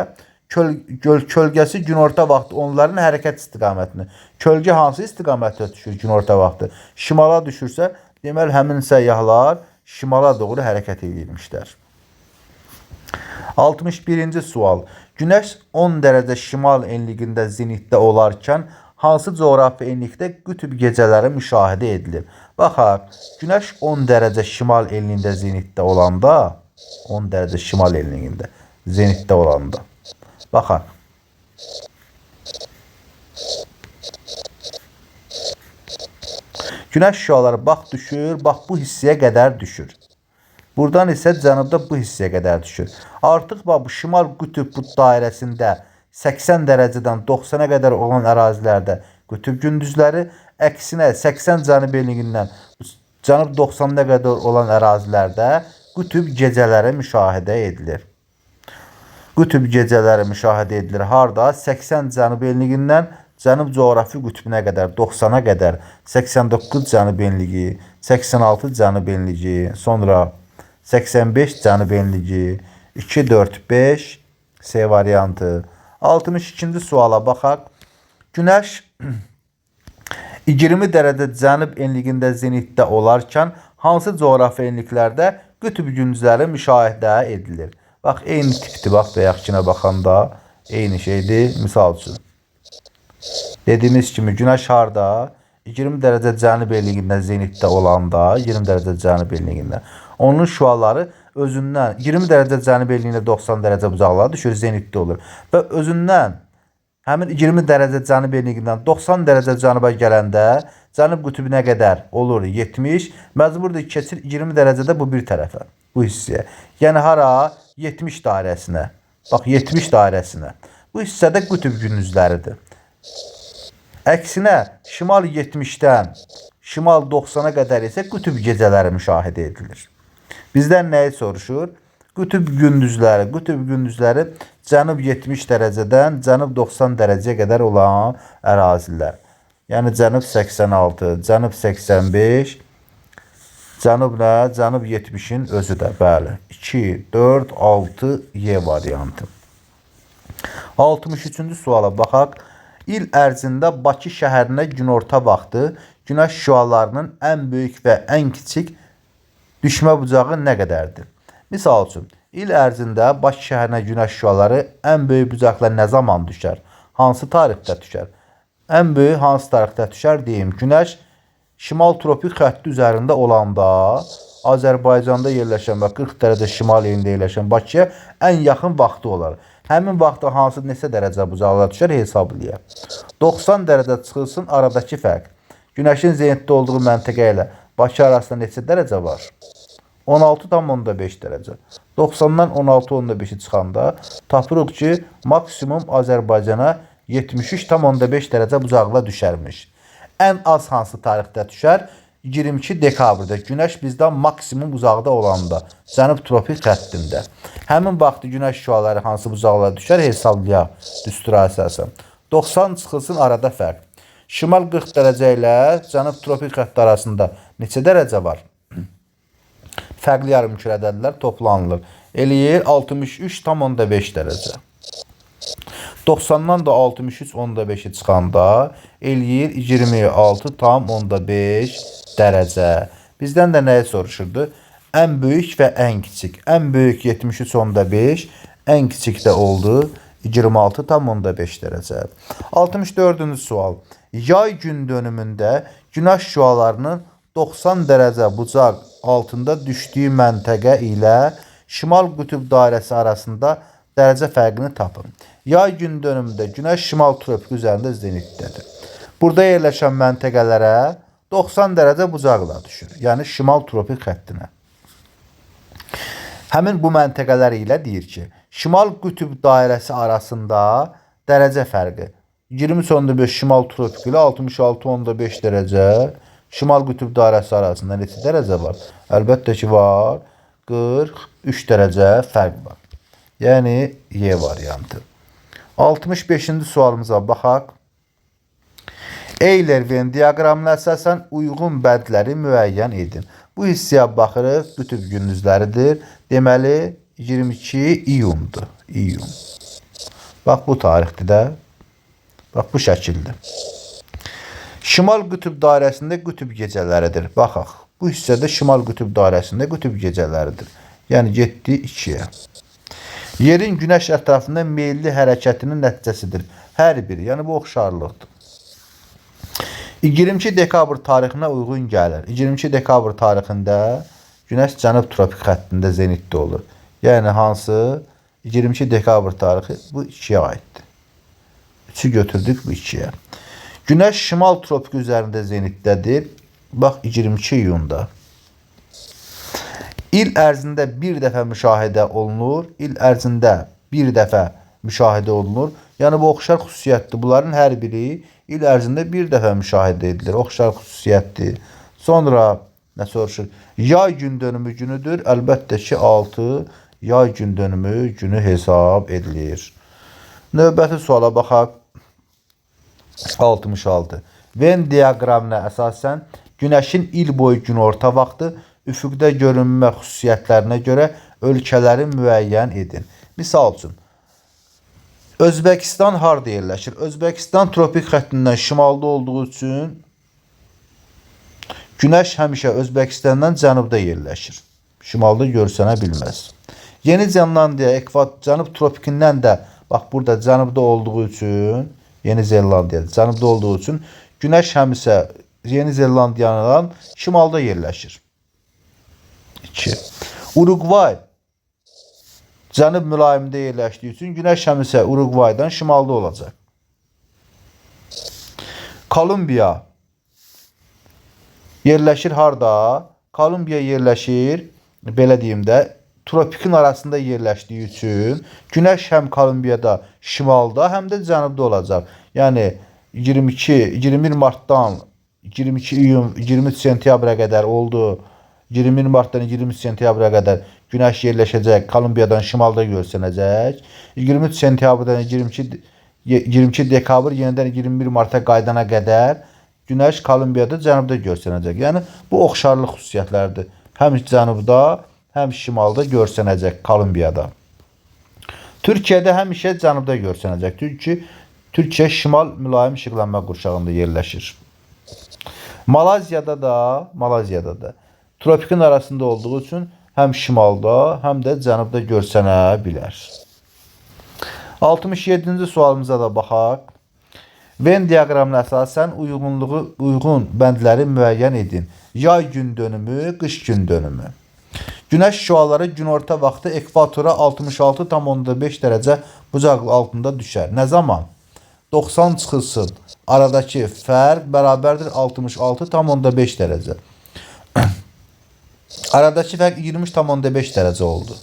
Kölgəsi günorta vaxtı onların hərəkət istiqamətini. Kölgə hansı istiqamətdə düşür günorta vaxtı? Şimala düşürsə, deməli həmin səyyahlar şimala doğru hərəkət edirmişlər. 61-ci sual. Günəş 10 dərəcə şimal enliyində zenitdə olarkən hansı coğrafi enlikdə qütb gecələri müşahidə edilir? Baxaq, Günəş 10 dərəcə şimal enliyində zenitdə olanda, 10 dərəcə şimal enliyində zenitdə olanda, baxaq. Günəş şüaları bax düşür, bax bu hissəyə qədər düşür. Buradan isə cənubda bu hissəyə qədər düşür. Artıq bax bu şimal qütb dairəsində 80 dərəcədən 90-a qədər olan ərazilərdə qütb gündüzləri, əksinə 80 cənub enliyindən cənub 90-a qədər olan ərazilərdə qütb gecələri müşahidə edilir. Qütb gecələri müşahidə edilir harda? 80 cənub enliyindən cənub coğrafi qütbünə qədər, 90-a qədər, 89 cənub enliyi, 86 cənub enliyi, sonra 85 cənub enliyi, 2, 4, 5 C variantı. 62-ci suala baxaq. Günəş 20 dərəcə cənub enliyində zenitdə olarkən hansı coğrafi enliklərdə qütb gündüzləri müşahidə edilir? Bax, eyni tipdir, bax, bayaqkına baxanda eyni şeydir. Misal üçün, dediyimiz kimi Günəş harda? 20 dərəcə cənub enliyində zenitdə olanda, 20 dərəcə cənub enliyində. Onun şüaları özündən 20 dərəcə cənub enliyində 90 dərəcə bucaqlara düşür, zenitdə olur. Və özündən həmin 20 dərəcə cənub enliyindən 90 dərəcə cənuba gələndə cənub qütbünə qədər olur 70. Məcburdur keçir 20 dərəcədə bu bir tərəfə, bu hissəyə. Yəni hara? 70 dairəsinə. Bax, 70 dairəsinə. Bu hissədə qütb gündüzləridir. Əksinə, şimal 70-dən şimal 90-a qədər isə qütb gecələri müşahidə edilir. Bizdən nəyi soruşur? Qütb gündüzləri cənub 70 dərəcədən cənub 90 dərəcəyə qədər olan ərazilər. Yəni cənub 86, cənub 85, cənub nə? Cənub 70-in özü də, bəli. 2, 4, 6 Y variantı. 63-cü suala baxaq. İl ərzində Bakı şəhərinə günorta vaxtı günəş şüalarının ən böyük və ən kiçik düşmə bucağı nə qədərdir? Misal üçün, il ərzində Bakı şəhərinə günəş şüaları ən böyük bucaqla nə zaman düşər? Hansı tarixdə düşər? Ən böyük hansı tarixdə düşər? Deyim, günəş şimal tropik xətti üzərində olanda, Azərbaycanda yerləşən və 40 dərəcə şimal yerində yerləşən Bakıya ən yaxın vaxtı olar. Həmin vaxtda hansı neçə dərəcə bucaqlığa düşər hesablayaq. 90 dərəcə çıxılsın aradakı fərq. Günəşin zenitdə olduğu məntəqə ilə Bakı arasında neçə dərəcə var? 16,5 dərəcə. 90-dan 16,5-i çıxanda tapırıq ki, maksimum Azərbaycana 73,5 dərəcə bucaqlığa düşərmiş. Ən az hansı tarixdə düşər? 22 dekabrda Günəş bizdən maksimum uzaqda olanda, cənub tropik xəttində. Həmin vaxtı Günəş şüaları hansı bucaqlığa düşər hesablayaq düstura əsasən. 90 çıxılsın arada fərq. Şimal 40 dərəcə ilə cənub tropik xətti arasında neçə dərəcə var? Fərqli yarımkürədədirlər, toplanılır. Eləyir 63,5 dərəcə. 90-dan da 63,5-i çıxanda eləyir 26,5 dərəcə. Bizdən də nəyi soruşurdu? Ən böyük və ən kiçik. Ən böyük 73,5, ən kiçik də oldu 26,5 dərəcə. 64-cü sual. Yay gün dönümündə Günəş şüalarının 90 dərəcə bucaq altında düşdüyü məntəqə ilə şimal qütb dairəsi arasında dərəcə fərqini tapın. Yay gün dönümündə Günəş şimal tropik üzərində zenitdədir. Burada yerləşən məntəqələrə 90 dərəcə bucaqla düşür. Yəni şimal tropik xəttinə. Həmin bu məntəqələr ilə deyir ki, şimal qütb dairəsi arasında dərəcə fərqi 20,5 şimal tropik ilə 66,5 dərəcə şimal qütb dairəsi arasında neçə dərəcə var? Əlbəttə ki, var 43 dərəcə fərq var. Yəni Y variantı. 65-ci sualımıza baxaq. Eyler-Venn diaqramına əsasən uyğun bədləri müəyyən edin. Bu hissəyə baxırıq, qütb gündüzləridir. Deməli 22 iyundur. İyun. Bax bu tarixdir də. Bax bu şəkildir. Şimal qütb dairəsində qütb gecələridir. Baxaq. Bu hissədə şimal qütb dairəsində qütb gecələridir. Yəni getdi 2-yə. Yerin Günəş ətrafında meyilli hərəkətinin nəticəsidir. Hər biri, yəni bu oxşarlıqdır. 22 dekabr tarixinə uyğun gəlir. 22 dekabr tarixində Günəş cənub tropik xəttində zenitdə olur. Yəni hansı? 22 dekabr tarixi bu 2-yə aiddir. 3-ü götürdük bu 2-yə. Günəş şimal tropik üzərində zenitdədir. Bax 22 iyunda. İl ərzində bir dəfə müşahidə olunur. İl ərzində bir dəfə müşahidə olunur. Yəni bu oxşar xüsusiyyətdir. Bunların hər biri il ərzində bir dəfə müşahidə edilir. Oxşar xüsusiyyətdir. Sonra nə soruşur? Yay gün dönümü günüdür. Əlbəttə ki 6 yay gün dönümü günü hesab edilir. Növbəti suala baxaq. 66. Venn diaqramına əsasən Günəşin il boyu günorta vaxtı üfüqdə görünmə xüsusiyyətlərinə görə ölkələri müəyyən edin. Misal üçün, Özbəkistan harda yerləşir? Özbəkistan tropik xəttindən şimalda olduğu üçün Günəş həmişə Özbəkistandan cənubda yerləşir. Şimalda görsənə bilməz. Yeni Zelandiya cənub tropikindən də bax burada cənubda olduğu üçün Yeni Zelandiya cənubda olduğu üçün Günəş həmişə Yeni Zelandiyadan şimalda yerləşir. 2. Uruqvay cənub mülayimdə yerləşdiyi üçün Günəş həmişə Uruqvaydan şimalda olacaq. Kolumbiya yerləşir harda? Kolumbiya yerləşir, belə deyim də, tropikin arasında yerləşdiyi üçün Günəş həm Kolumbiyada şimalda, həm də cənubda olacaq. Yəni 21 martdan 22 iyun 23 sentyabra qədər oldu. 21 martdan 23 sentyabra qədər Günəş yerləşəcək, Kolumbiyadan şimalda görsənəcək. 23 sentyabrdan 22 dekabr yenidən 21 marta qaydana qədər Günəş Kolumbiyada cənubda görsənəcək. Yəni bu oxşarlıq xüsusiyyətlərdir. Həm cənubda, həm şimalda görsənəcək Kolumbiyada. Türkiyədə həmişə cənubda görsənəcək. Türkiyə şimal mülayim işıqlanma qurşağında yerləşir. Malayziyada da tropikin arasında olduğu üçün həm şimalda, həm də cənubda görsənə bilər. 67-ci sualımıza da baxaq. Venn diaqramına əsasən uyğun bəndləri müəyyən edin. Yay gün dönümü, qış gün dönümü. Günəş şüaları günorta vaxtı ekvatora 66,5 dərəcə bucaq altında düşər. Nə zaman? 90 çıxılsın. Aradakı fərq bərabərdir 66,5 dərəcə. Aradakı fərq 23,5 dərəcə oldu.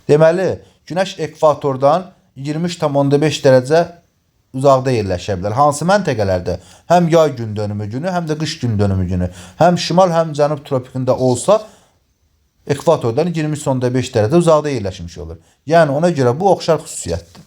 Deməli, Günəş ekvatordan 23,5 dərəcə uzaqda yerləşə bilər. Hansı məntəqələrdə? Həm yay gün dönümü günü, həm də qış gün dönümü günü. Həm şimal, həm cənub tropikində olsa, ekvatordan 23,5 dərəcə uzaqda yerləşmiş olur. Yəni, ona görə bu oxşar xüsusiyyətdir.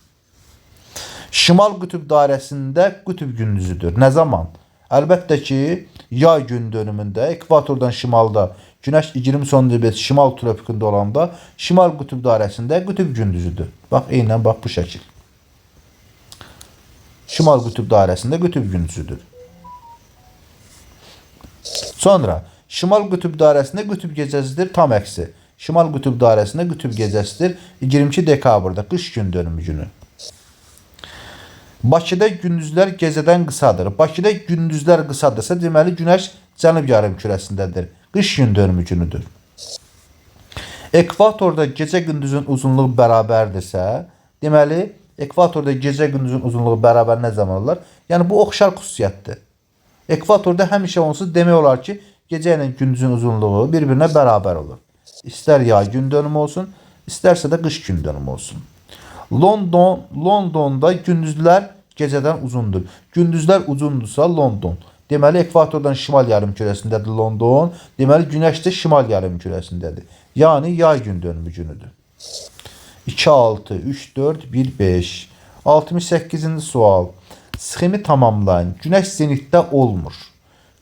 Şimal qütüb dairəsində qütüb gündüzüdür. Nə zaman? Əlbəttə ki, yay gün dönümündə ekvatordan şimalda Günəş 23,5 şimal tropikində olanda şimal qütüb dairəsində qütüb gündüzüdür. Bax, eynən bax bu şəkil. Şimal qütüb dairəsində qütüb gündüzüdür. Sonra şimal qütüb dairəsində qütüb gecəsidir, tam əksi. Şimal qütüb dairəsində qütüb gecəsidir 22 dekabrda, qış gün dönümü günü. Bakıda gündüzlər gecədən qısadır. Bakıda gündüzlər qısadırsa, deməli Günəş cənub yarımkürəsindədir. Qış gün dönümü günüdür. Ekvatorda gecə gündüzün uzunluğu bərabərdirsə, deməli ekvatorda gecə gündüzün uzunluğu bərabər nə zaman olar? Yəni bu oxşar xüsusiyyətdir. Ekvatorda həmişə onsuz demək olar ki, gecə ilə gündüzün uzunluğu bir-birinə bərabər olur. İstər yay gün dönümü olsun, istərsə də qış gün dönümü olsun. Londonda gündüzlər gecədən uzundur. Gündüzlər uzundursa London. Deməli ekvatordan şimal yarımkürəsindədir London. Deməli Günəş də şimal yarımkürəsindədir. Yəni yay gün dönümü günüdür. 2, 6, 3, 4, 1, 5. 68-ci sual. Sxemi tamamlayın. Günəş zenitdə olmur.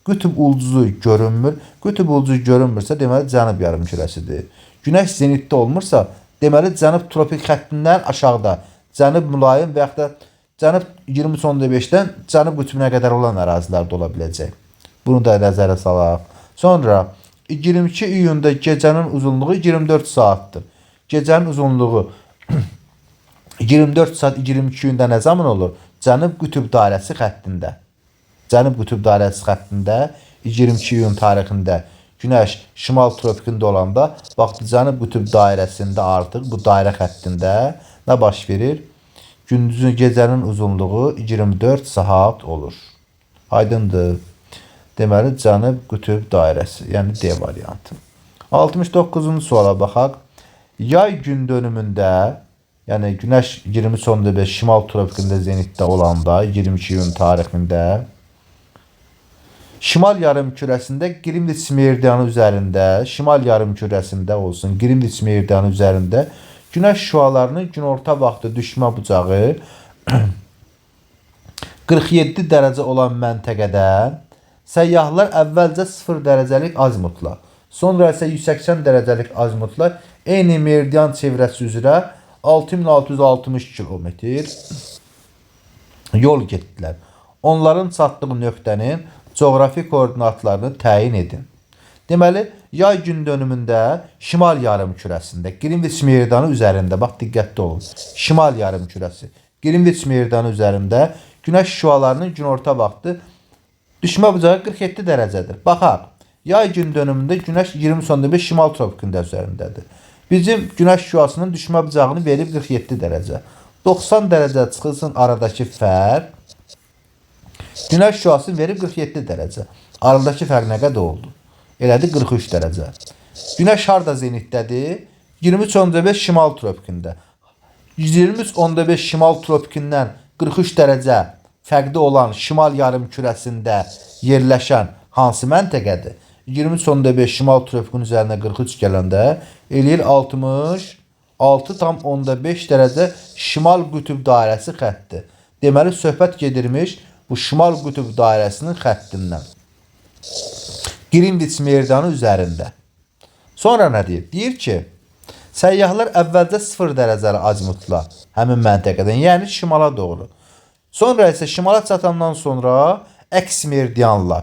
Qütb ulduzu görünmür. Qütb ulduzu görünmürsə, deməli cənub yarımkürəsidir. Günəş zenitdə olmursa, deməli cənub tropik xəttindən aşağıda, cənub mülayim və yaxud da cənub 23,5-dən cənub qütbünə qədər olan ərazilərdə ola biləcək. Bunu da nəzərə salaq. Sonra 22 iyunda gecənin uzunluğu 24 saatdır. Gecənin uzunluğu 24 saat 22 iyunda nə zaman olur? Cənub qütb dairəsi xəttində. Cənub qütb dairəsi xəttində 22 iyun tarixində Günəş şimal tropikində olanda, bax, cənub qütb dairəsində artıq bu dairə xəttində nə baş verir? Gündüzün gecənin uzunluğu 24 saat olur. Aydındır. Deməli, cənub qütb dairəsi, yəni D variantı. 69-cu suala baxaq. Yay gün dönümündə, yəni Günəş 23,5 şimal tropikində zenitdə olanda, 22 iyun tarixində, şimal yarımkürəsində Qrimviç meridianı üzərində, şimal yarımkürəsində olsun, Qrimviç meridianı üzərində Günəş şüalarının günorta vaxtı düşmə bucağı 47 dərəcə olan məntəqədən səyyahlar əvvəlcə 0 dərəcəlik azimutla, sonra isə 180 dərəcəlik azimutla eyni meridian çevrəsi üzrə 6660 kilometr yol getdilər. Onların çatdığı nöqtənin coğrafi koordinatlarını təyin edin. Deməli, yay gün dönümündə şimal yarımkürəsində, Qrimviç meridianı üzərində, bax, diqqətli olun, şimal yarımkürəsi, Qrimviç meridianı üzərində Günəş şüalarının günorta vaxtı düşmə bucağı 47 dərəcədir. Baxaq, yay gün dönümündə Günəş 20,5 şimal tropikində üzərindədir. Bizim Günəş şüasının düşmə bucağını verib 47 dərəcə. 90 dərəcə çıxılsın aradakı fərq. Günəş şüası verib 47 dərəcə. Aradakı fərq nə qədər oldu? Elədi 43 dərəcə. Günəş harda zenitdədir? 23,5 şimal tropikində. 23,5 şimal tropikindən 43 dərəcə fərqli olan şimal yarımkürəsində yerləşən hansı məntəqədir? 23,5 şimal tropikinin üzərinə 43 gələndə eləyir 66,5 dərəcə şimal qütb dairəsi xətti. Deməli, söhbət gedirmiş bu şimal qütb dairəsinin xəttindən. Qrimviç meridianı üzərində. Sonra nə deyir? Deyir ki, səyyahlar əvvəlcə 0 dərəcəli azimutla həmin məntəqədən, yəni şimala doğru. Sonra isə şimala çatandan sonra əks meridianla,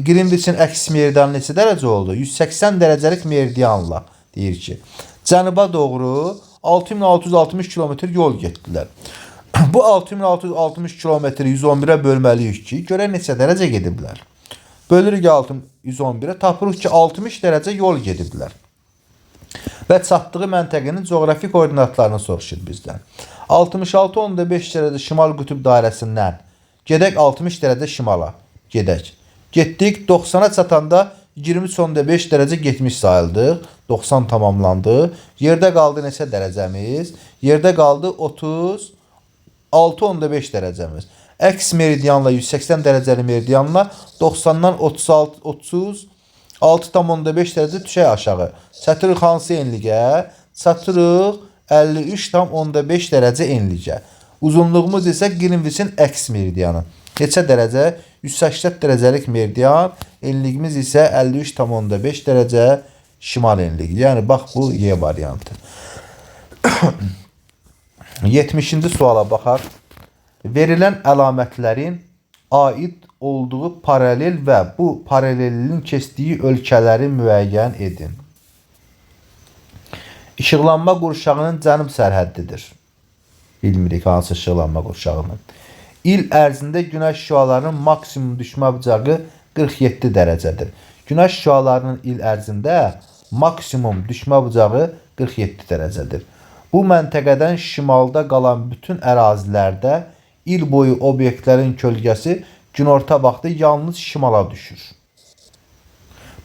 Qrimviçin əks meridianı neçə dərəcə oldu? 180 dərəcəlik meridianla deyir ki, cənuba doğru 6660 kilometr yol getdilər. Bu 6660 kilometri 111-ə bölməliyik ki, görək neçə dərəcə gediblər. Bölürük 111-ə, tapırıq ki, 60 dərəcə yol gediblər. Və çatdığı məntəqənin coğrafi koordinatlarını soruşur bizdən. 66.5 dərəcə şimal qütb dairəsindən gedək 60 dərəcə şimala. Gedək. Getdik 90-a çatanda 23.5 dərəcə getmiş sayıldıq. 90 tamamlandı. Yerdə qaldı neçə dərəcəmiz? Yerdə qaldı 36.5 dərəcəmiz. Əks meridianla 180 dərəcəli meridianla 90-dan 36.5 dərəcə düşək aşağı. Çatırıq hansı enliyə? Çatırıq 53.5 dərəcə enliyə. Uzunluğumuz isə Greenwich'in əks meridianı. Neçə dərəcə? 180 dərəcəlik meridian. Enliyimiz isə 53.5 dərəcə şimal enliyi. Yəni, bax bu Y variantı. 70-ci suala baxaq. Verilən əlamətlərin aid olduğu paralel və bu paralelin keçdiyi ölkələri müəyyən edin. İşıqlanma qurşağının cənub sərhəddidir. Bilmirik hansı işıqlanma qurşağının. İl ərzində günəş şüalarının maksimum düşmə bucağı 47 dərəcədir. Günəş şüalarının il ərzində maksimum düşmə bucağı 47 dərəcədir. Bu məntəqədən şimalda qalan bütün ərazilərdə il boyu obyektlərin kölgəsi günorta vaxtı yalnız şimala düşür.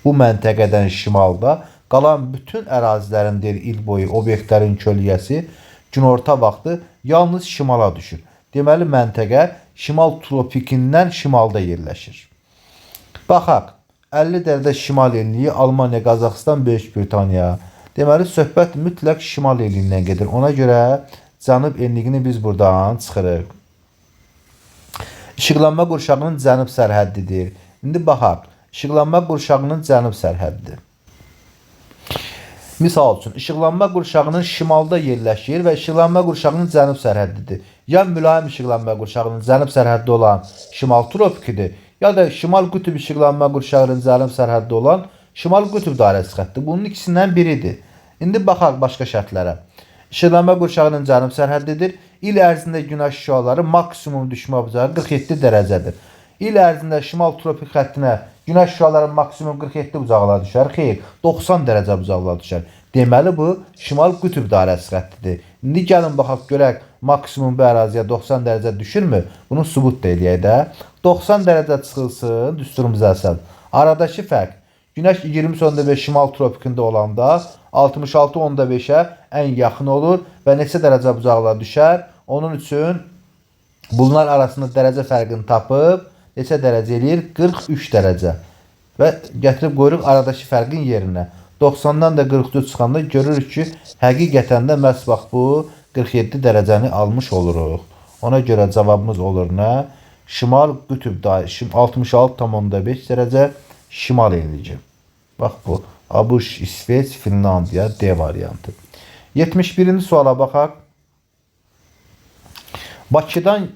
Bu məntəqədən şimalda qalan bütün ərazilərin il boyu obyektlərin kölgəsi günorta vaxtı yalnız şimala düşür. Deməli, məntəqə şimal tropikindən şimalda yerləşir. Baxaq, 50 dərəcə şimal enliyi Almaniya, Qazaxıstan, Böyük Britaniya. Deməli, söhbət mütləq şimal enliyindən gedir. Ona görə cənub enliyini biz buradan çıxırıq. İşıqlanma qurşağının cənub sərhəddidir. İndi baxaq, işıqlanma qurşağının cənub sərhəddi. Misal üçün, işıqlanma qurşağının şimalda yerləşir və işıqlanma qurşağının cənub sərhəddidir. Ya mülayim işıqlanma qurşağının cənub sərhəddi olan şimal tropikidir, ya da şimal qütb işıqlanma qurşağının cənub sərhəddi olan şimal qütb dairəsi xəttidir. Bunun ikisindən biridir. İndi baxaq başqa şərtlərə. İşıqlanma qurşağının cənub sərhəddidir. İl ərzində günəş şüaları maksimum düşmə bucağı 47 dərəcədir. İl ərzində şimal tropik xəttinə günəş şüaları maksimum 47 bucaqla düşər. Xeyr, 90 dərəcə bucaqla düşər. Deməli, bu şimal qütb dairəsi xəttidir. İndi gəlin baxaq görək maksimum bu əraziyə 90 dərəcə düşürmü? Bunu sübut da eləyək də. 90 dərəcə çıxılsın, düsturumuza əsas. Aradakı fərq. Günəş 20.5 şimal tropikində olanda 66.5-ə ən yaxın olur və neçə dərəcə bucaqla düşər? Onun üçün bunlar arasında dərəcə fərqini tapıb neçə dərəcə eləyir? 43 dərəcə. Və gətirib qoyuruq aradakı fərqin yerinə. 90-dan da 43 çıxanda görürük ki, həqiqətən də məhz bax bu 47 dərəcəni almış oluruq. Ona görə cavabımız olur nə? Şimal qütb dairəsi 66.5 dərəcə şimal enliyi. Bax bu. ABŞ, İsveç, Finlandiya, D variantı. 71-ci suala baxaq. Bakıdan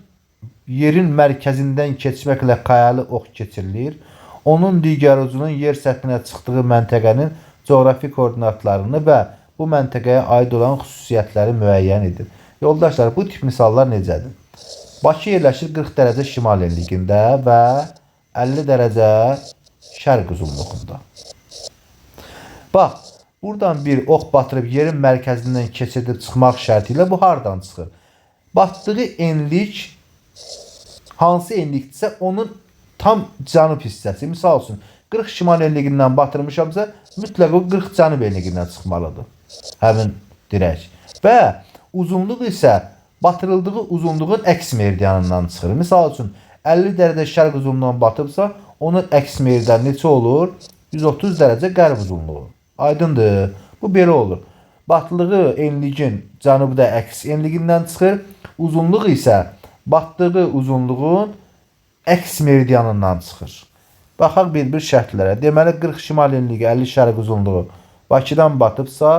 yerin mərkəzindən keçməklə qayalı ox keçirilir. Onun digər ucunun yer səthinə çıxdığı məntəqənin coğrafi koordinatlarını və bu məntəqəyə aid olan xüsusiyyətləri müəyyən edir. Yoldaşlar, bu tip misallar necədir? Bakı yerləşir 40 dərəcə şimal enliyində və 50 dərəcə şərq uzunluğunda. Bax, buradan bir ox batırıb yerin mərkəzindən keçidib çıxmaq şərti ilə bu hardan çıxır? Batdığı enlik hansı enlikdirsə onun tam cənub hissəsi. Misal üçün, 40 şimal enliyindən batırmışamsa, mütləq o 40 cənub enliyindən çıxmalıdır. Həmin dirək. Və uzunluq isə batırıldığı uzunluğun əks meridianından çıxır. Misal üçün, 50 dərəcə şərq uzunluğundan batıbsa, onun əks meridianı neçə olur? 130 dərəcə qərb uzunluğu. Aydındır. Bu belə olur. Batdığı enliyin cənubda əks enliyindən çıxır. Uzunluq isə batdığı uzunluğun əks meridianından çıxır. Baxaq bir-bir şərtlərə. Deməli, 40 şimal enliyi, 50 şərq uzunluğu Bakıdan batıbsa,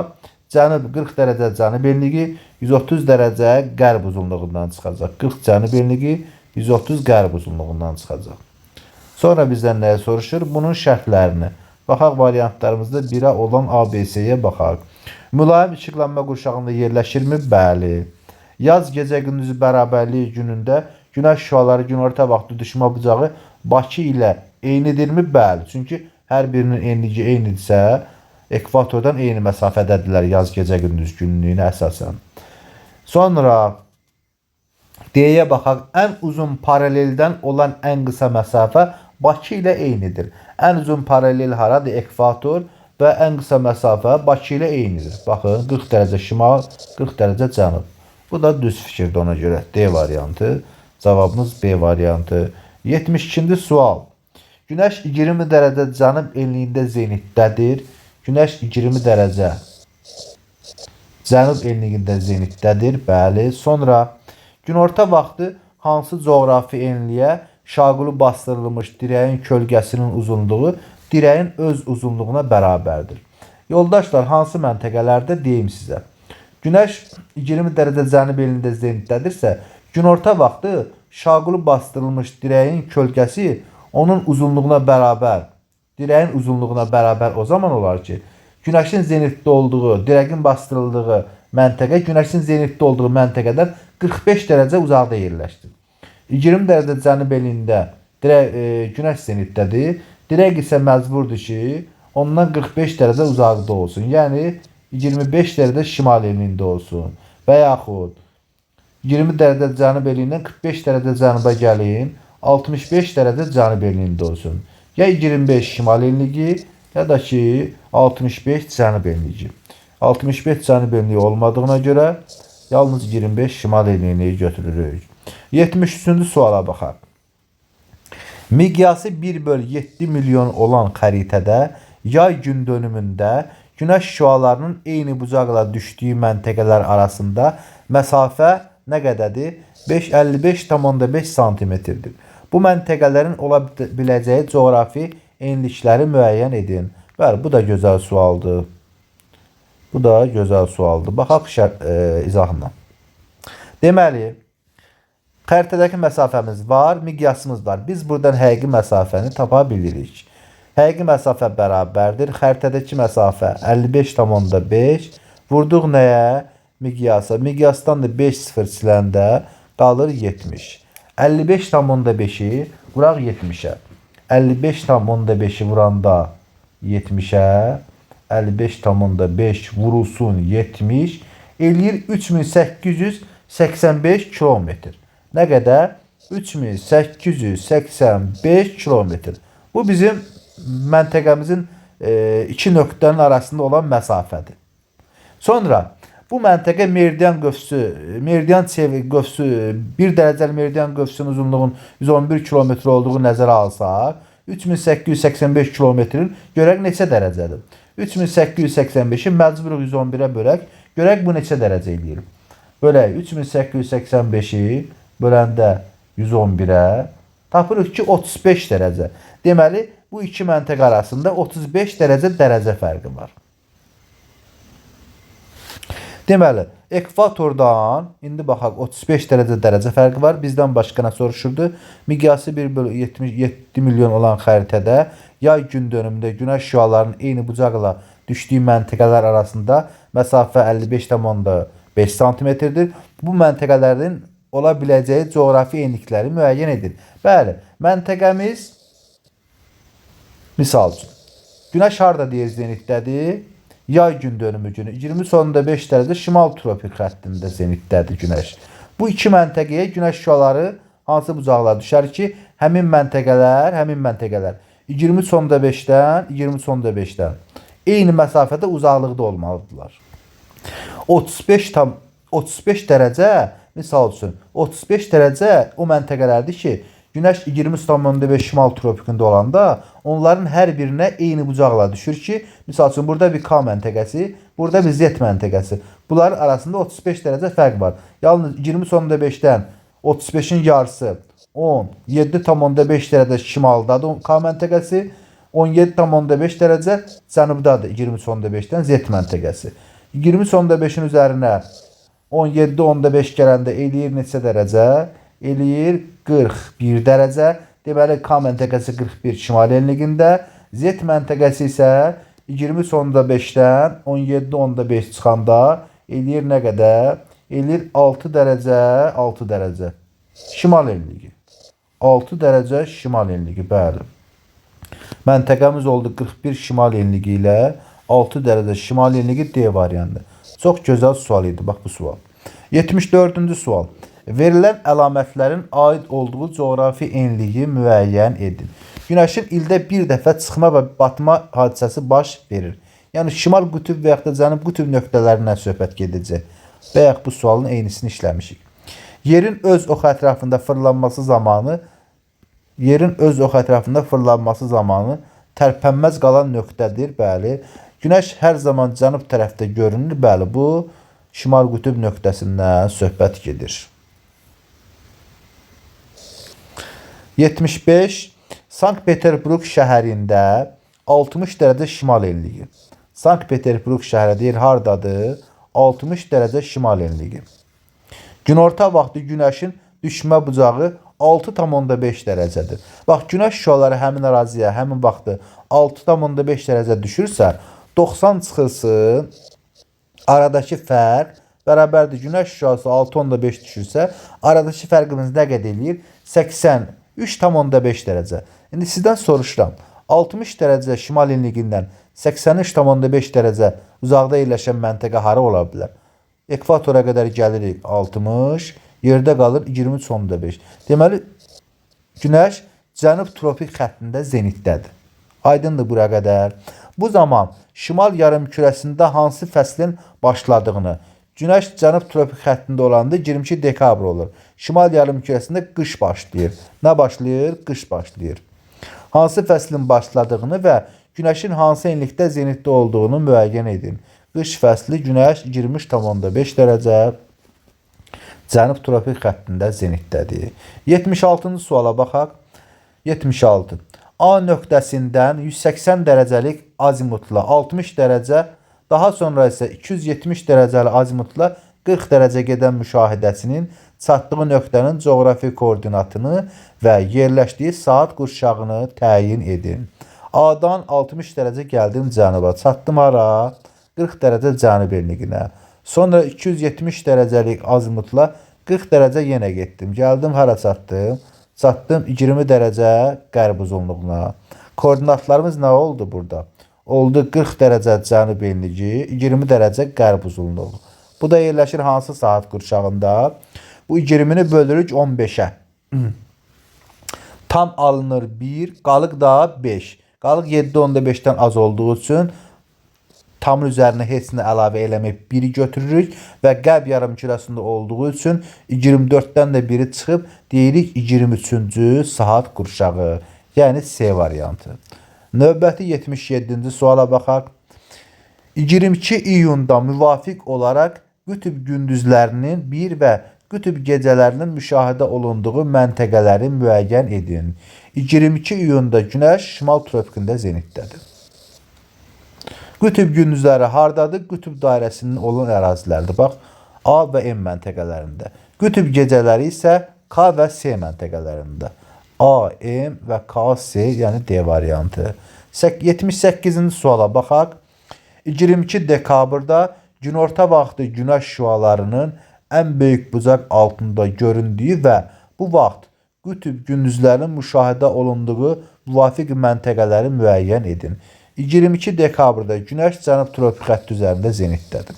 cənub 40 dərəcə cənub enliyi, 130 dərəcə qərb uzunluğundan çıxacaq. 40 cənub enliyi, 130 qərb uzunluğundan çıxacaq. Sonra bizdən nəyə soruşur? Bunun şərtlərini. Baxaq variantlarımızda 1-ə olan ABC-yə baxaq. Mülayim işıqlanma qurşağında yerləşirmi? Bəli. Yaz gecə gündüzü bərabərliyi günündə günəş şüaları günorta vaxtı düşmə bucağı Bakı ilə eynidirmi? Bəli. Çünki hər birinin enliyi eynidirsə, ekvatordan eyni məsafədədirlər yaz gecə gündüz günlüyünə əsasən. Sonra D'yə baxaq. Ən uzun paraleldən olan ən qısa məsafə Bakı ilə eynidir. Ən uzun paralel haradır? Ekvator və ən qısa məsafə Bakı ilə eynidir. Baxın, 40 dərəcə şimal, 40 dərəcə cənub. Bu da düz fikirdir ona görə. D variantı. Cavabımız B variantı. 72-ci sual. Günəş 20 dərəcə cənub enliyində zenitdədir. Günəş 20 dərəcə cənub enliyində zenitdədir. Bəli. Sonra günorta vaxtı hansı coğrafi enliyə şaqulu bastırılmış dirəyin kölgəsinin uzunluğu dirəyin öz uzunluğuna bərabərdir? Yoldaşlar, hansı məntəqələrdə deyim sizə? Günəş 20 dərəcə cənub enliyində zenitdədirsə, günorta vaxtı şaqulu bastırılmış dirəyin kölgəsi onun uzunluğuna bərabər. Dirəyin uzunluğuna bərabər o zaman olar ki, günəşin zenitdə olduğu, dirəyin bastırıldığı məntəqə günəşin zenitdə olduğu məntəqədən 45 dərəcə uzaqda yerləşdir. 20 dərəcə cənub enliyində günəş zenitdədir. Dirək isə məcburdur ki, ondan 45 dərəcə uzaqda olsun. Yəni 25 dərəcə şimal enliyində olsun. Və yaxud 20 dərəcə cənub enliyindən 45 dərəcə cənuba gəlin, 65 dərəcə cənub enliyində olsun. Ya 25 şimal enliyi, ya da ki 65 cənub enliyi. 65 cənub enliyi olmadığına görə yalnız 25 şimal enliyini götürürük. 73-cü suala baxaq. Miqyası 1/7 milyon olan xəritədə yay gün dönümündə günəş şüalarının eyni bucaqla düşdüyü məntəqələr arasında məsafə nə qədərdir? 55,5 santimetrdir. Bu məntəqələrin ola biləcəyi coğrafi enlikləri müəyyən edin. Bəli, bu da gözəl sualdır. Bu da gözəl sualdır. Baxaq izahına. Deməli, xəritədəki məsafəmiz var, miqyasımız var. Biz buradan həqiqi məsafəni tapa bilirik. Həqiqi məsafə bərabərdir. Xəritədəki məsafə 55,5. Vurduq nəyə? Miqyasa. Miqyasdan da 5 sıfır siləndə qalır 70. 55,5-i vuraq 70-ə. 55,5-i vuranda 70-ə. 55,5 vurulsun 70 eləyir 3885 kilometr. Nə qədər? 3885 kilometr. Bu bizim məntəqəmizin iki nöqtənin arasında olan məsafədir. Sonra bu məntəqə meridian qövsü, bir dərəcəli meridian qövsünün uzunluğunun 111 kilometr olduğu nəzərə alsaq, 3885 kilometrin görək neçə dərəcədir? 3885-i məcburuq 111-ə bölək. Görək bu neçə dərəcə eləyir? Bölək 3885-i böləndə 111-ə tapırıq ki 35 dərəcə. Deməli, bu iki məntəqə arasında 35 dərəcə fərqi var. Deməli, ekvatordan indi baxaq 35 dərəcə fərqi var. Bizdən başqa nə soruşurdu? Miqyası 1/77 milyon olan xəritədə yay gün dönümündə günəş şüalarının eyni bucaqla düşdüyü məntəqələr arasında məsafə 55,5 santimetrdir. Bu məntəqələrin ola biləcəyi coğrafi enlikləri müəyyən edin. Bəli, məntəqəmiz misal üçün günəş harda deyir zenitdədir? Yay gün dönümü günü 20,5 dərəcə şimal tropik xəttində zenitdədir günəş. Bu iki məntəqəyə günəş şüaları hansı bucaqlar düşər ki, həmin məntəqələr 20,5-dən eyni məsafədə uzaqlıqda olmalıdırlar. 35 dərəcə misal üçün 35 dərəcə o məntəqələrdir ki, günəş 20,5 şimal tropikində olanda onların hər birinə eyni bucaqla düşür ki, misal üçün burada bir K məntəqəsi, burada bir Z məntəqəsi. Bunların arasında 35 dərəcə fərq var. Yalnız 20,5-dən 35-in yarısı 17,5 dərəcə şimaldadır K məntəqəsi, 17,5 dərəcə cənubdadır 20,5-dən Z məntəqəsi. 20,5-in üzərinə 17,5 gələndə eləyir neçə dərəcə? Eləyir 41 dərəcə. Deməli, K məntəqəsi 41 şimal enliğində, Z məntəqəsi isə 20,5-dən 17,5 çıxanda eləyir nə qədər? eləyir 6 dərəcə, 6 dərəcə. Şimal enliyi. 6 dərəcə şimal enliyi, bəli. Məntəqəmiz oldu 41 şimal enliyi ilə 6 dərəcə şimal enliyi D variantı. Çox gözəl sual idi, bax bu sual. 74-cü sual. Verilən əlamətlərin aid olduğu coğrafi enliyi müəyyən edin. Günəşin ildə bir dəfə çıxma və batma hadisəsi baş verir. Yəni şimal qütb və yaxud da cənub qütb nöqtələrindən söhbət gedəcək. Və yaxud bu sualın eynisini işləmişik. Yerin öz ox ətrafında fırlanması zamanı tərpənməz qalan nöqtədir, bəli. Günəş hər zaman cənub tərəfdə görünür, bəli. Bu şimal qütb nöqtəsindən söhbət gedir. 75. Sankt-Peterburq şəhərində 60 dərəcə şimal enliyi. Sankt-Peterburq şəhəri deyir, hardadır? 60 dərəcə şimal enliyi. Günorta vaxtı günəşin düşmə bucağı 6,5 dərəcədir. Bax, günəş şüaları həmin əraziyə, həmin vaxtı 6,5 dərəcə düşürsə, 90 çıxılsın, aradakı fərq bərabərdir. Günəş şüası 6,5 düşürsə, aradakı fərqimiz nə qədər eləyir? 83,5 dərəcə. İndi sizdən soruşuram, 60 dərəcə şimal enliyindən 83,5 dərəcə uzaqda yerləşən məntəqə hara ola bilər? Ekvatora qədər gəlirik 60, yerdə qalır 23,5. Deməli, günəş cənub tropik xəttində zenitdədir. Aydındır bura qədər. Bu zaman şimal yarımkürəsində hansı fəslin başladığını, günəş cənub tropik xəttində olanda 22 dekabr olur. Şimal yarımkürəsində qış başlayır. Nə başlayır? Qış başlayır. Hansı fəslin başladığını və günəşin hansı enlikdə zenitdə olduğunu müəyyən edin. Qış fəsli günəş 23,5 dərəcə cənub tropik xəttində zenitdədir. 76-cı suala baxaq. 76. A nöqtəsindən 180 dərəcəlik azimutla 60 dərəcə, daha sonra isə 270 dərəcəli azimutla 40 dərəcə gedən müşahidəçinin çatdığı nöqtənin coğrafi koordinatını və yerləşdiyi saat qurşağını təyin edin. A-dan 60 dərəcə gəldim cənuba, çatdım hara? 40 dərəcə cənub enliyinə. Sonra 270 dərəcəlik azimutla 40 dərəcə yenə getdim. Gəldim hara çatdım? Çatdım 20 dərəcə qərb uzunluğuna. Koordinatlarımız nə oldu burada? Oldu 40 dərəcə cənub enliyi, 20 dərəcə qərb uzunluğu. Bu da yerləşir hansı saat qurşağında? Bu 20-ni bölürük 15-ə. Tam alınır 1, qalıq da 5. Qalıq 7,5-dən az olduğu üçün tamın üzərinə heç nə əlavə eləməyib 1-i götürürük və qərb yarımkürəsində olduğu üçün 24-dən də 1-i çıxıb deyirik 23-cü saat qurşağı. Yəni C variantı. Növbəti 77-ci suala baxaq. 22 iyunda müvafiq olaraq qütb gündüzlərinin 1 və qütb gecələrinin müşahidə olunduğu məntəqələri müəyyən edin. 22 iyunda günəş şimal tropikində zenitdədir. Qütb gündüzləri hardadır? Qütb dairəsinin olan ərazilərdir. Bax, A və M məntəqələrində. Qütb gecələri isə K və S məntəqələrində. A, M və K, S, yəni D variantı. 78-ci suala baxaq. 22 dekabrda günorta vaxtı günəş şüalarının ən böyük bucaq altında göründüyü və bu vaxt qütb gündüzlərinin müşahidə olunduğu müvafiq məntəqələri müəyyən edin. 22 dekabrda günəş cənub tropik xətti üzərində zenitdədir.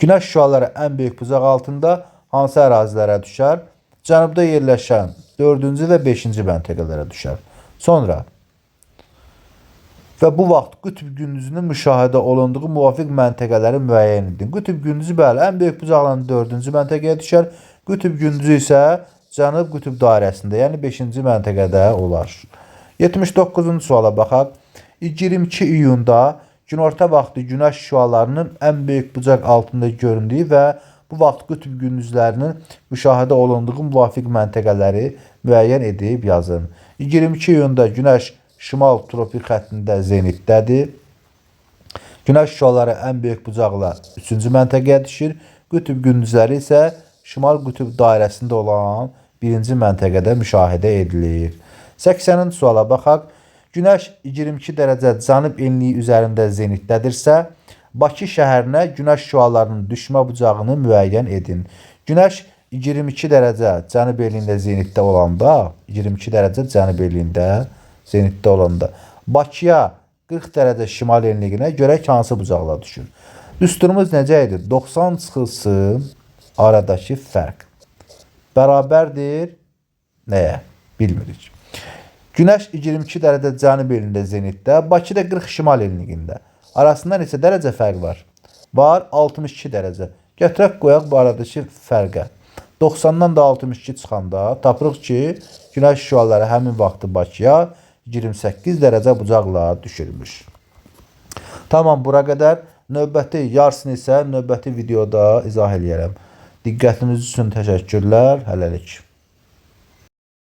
Günəş şüaları ən böyük bucaq altında hansı ərazilərə düşər? Cənubda yerləşən 4-cü və 5-ci məntəqələrə düşər. Sonra və bu vaxt qütb gündüzünün müşahidə olunduğu müvafiq məntəqələri müəyyən edin. Qütb gündüzü bəli, ən böyük bucaqla 4-cü məntəqəyə düşər. Qütb gündüzü isə cənub qütb dairəsində, yəni 5-ci məntəqədə olar. 79-cu suala baxaq. 22 iyunda günorta vaxtı günəş şüalarının ən böyük bucaq altında göründüyü və bu vaxt qütb gündüzlərinin müşahidə olunduğu müvafiq məntəqələri müəyyən edib yazın. 22 iyunda günəş şimal tropik xəttində zenitdədir. Günəş şüaları ən böyük bucaqla 3-cü məntəqəyə düşür. Qütb gündüzləri isə şimal qütb dairəsində olan 1-ci məntəqədə müşahidə edilir. 80-ci suala baxaq. Günəş 22 dərəcə cənub enliyi üzərində zenitdədirsə, Bakı şəhərinə günəş şüalarının düşmə bucağını müəyyən edin. Günəş 22 dərəcə cənub elində zenitdə olanda, 22 dərəcə cənub elində zenitdə olanda Bakıya 40 dərəcə şimal enliyinə görək hansı bucaqlar düşür. Düsturumuz necə idi? 90 çıxılsın aradakı fərq. Bərabərdir nəyə? Bilmirik. Günəş 22 dərəcə cənub elində zenitdə, Bakıda 40 şimal enliyində. Arasında neçə dərəcə fərq var? Var 62 dərəcə. Gətirək qoyaq bu aradakı fərqə. 90-dan da 62 çıxanda tapırıq ki, günəş şüaları həmin vaxtı Bakıya 28 dərəcə bucaqla düşürmüş. Tamam, bura qədər. Növbəti yarısını isə növbəti videoda izah eləyərəm. Diqqətiniz üçün təşəkkürlər. Hələlik.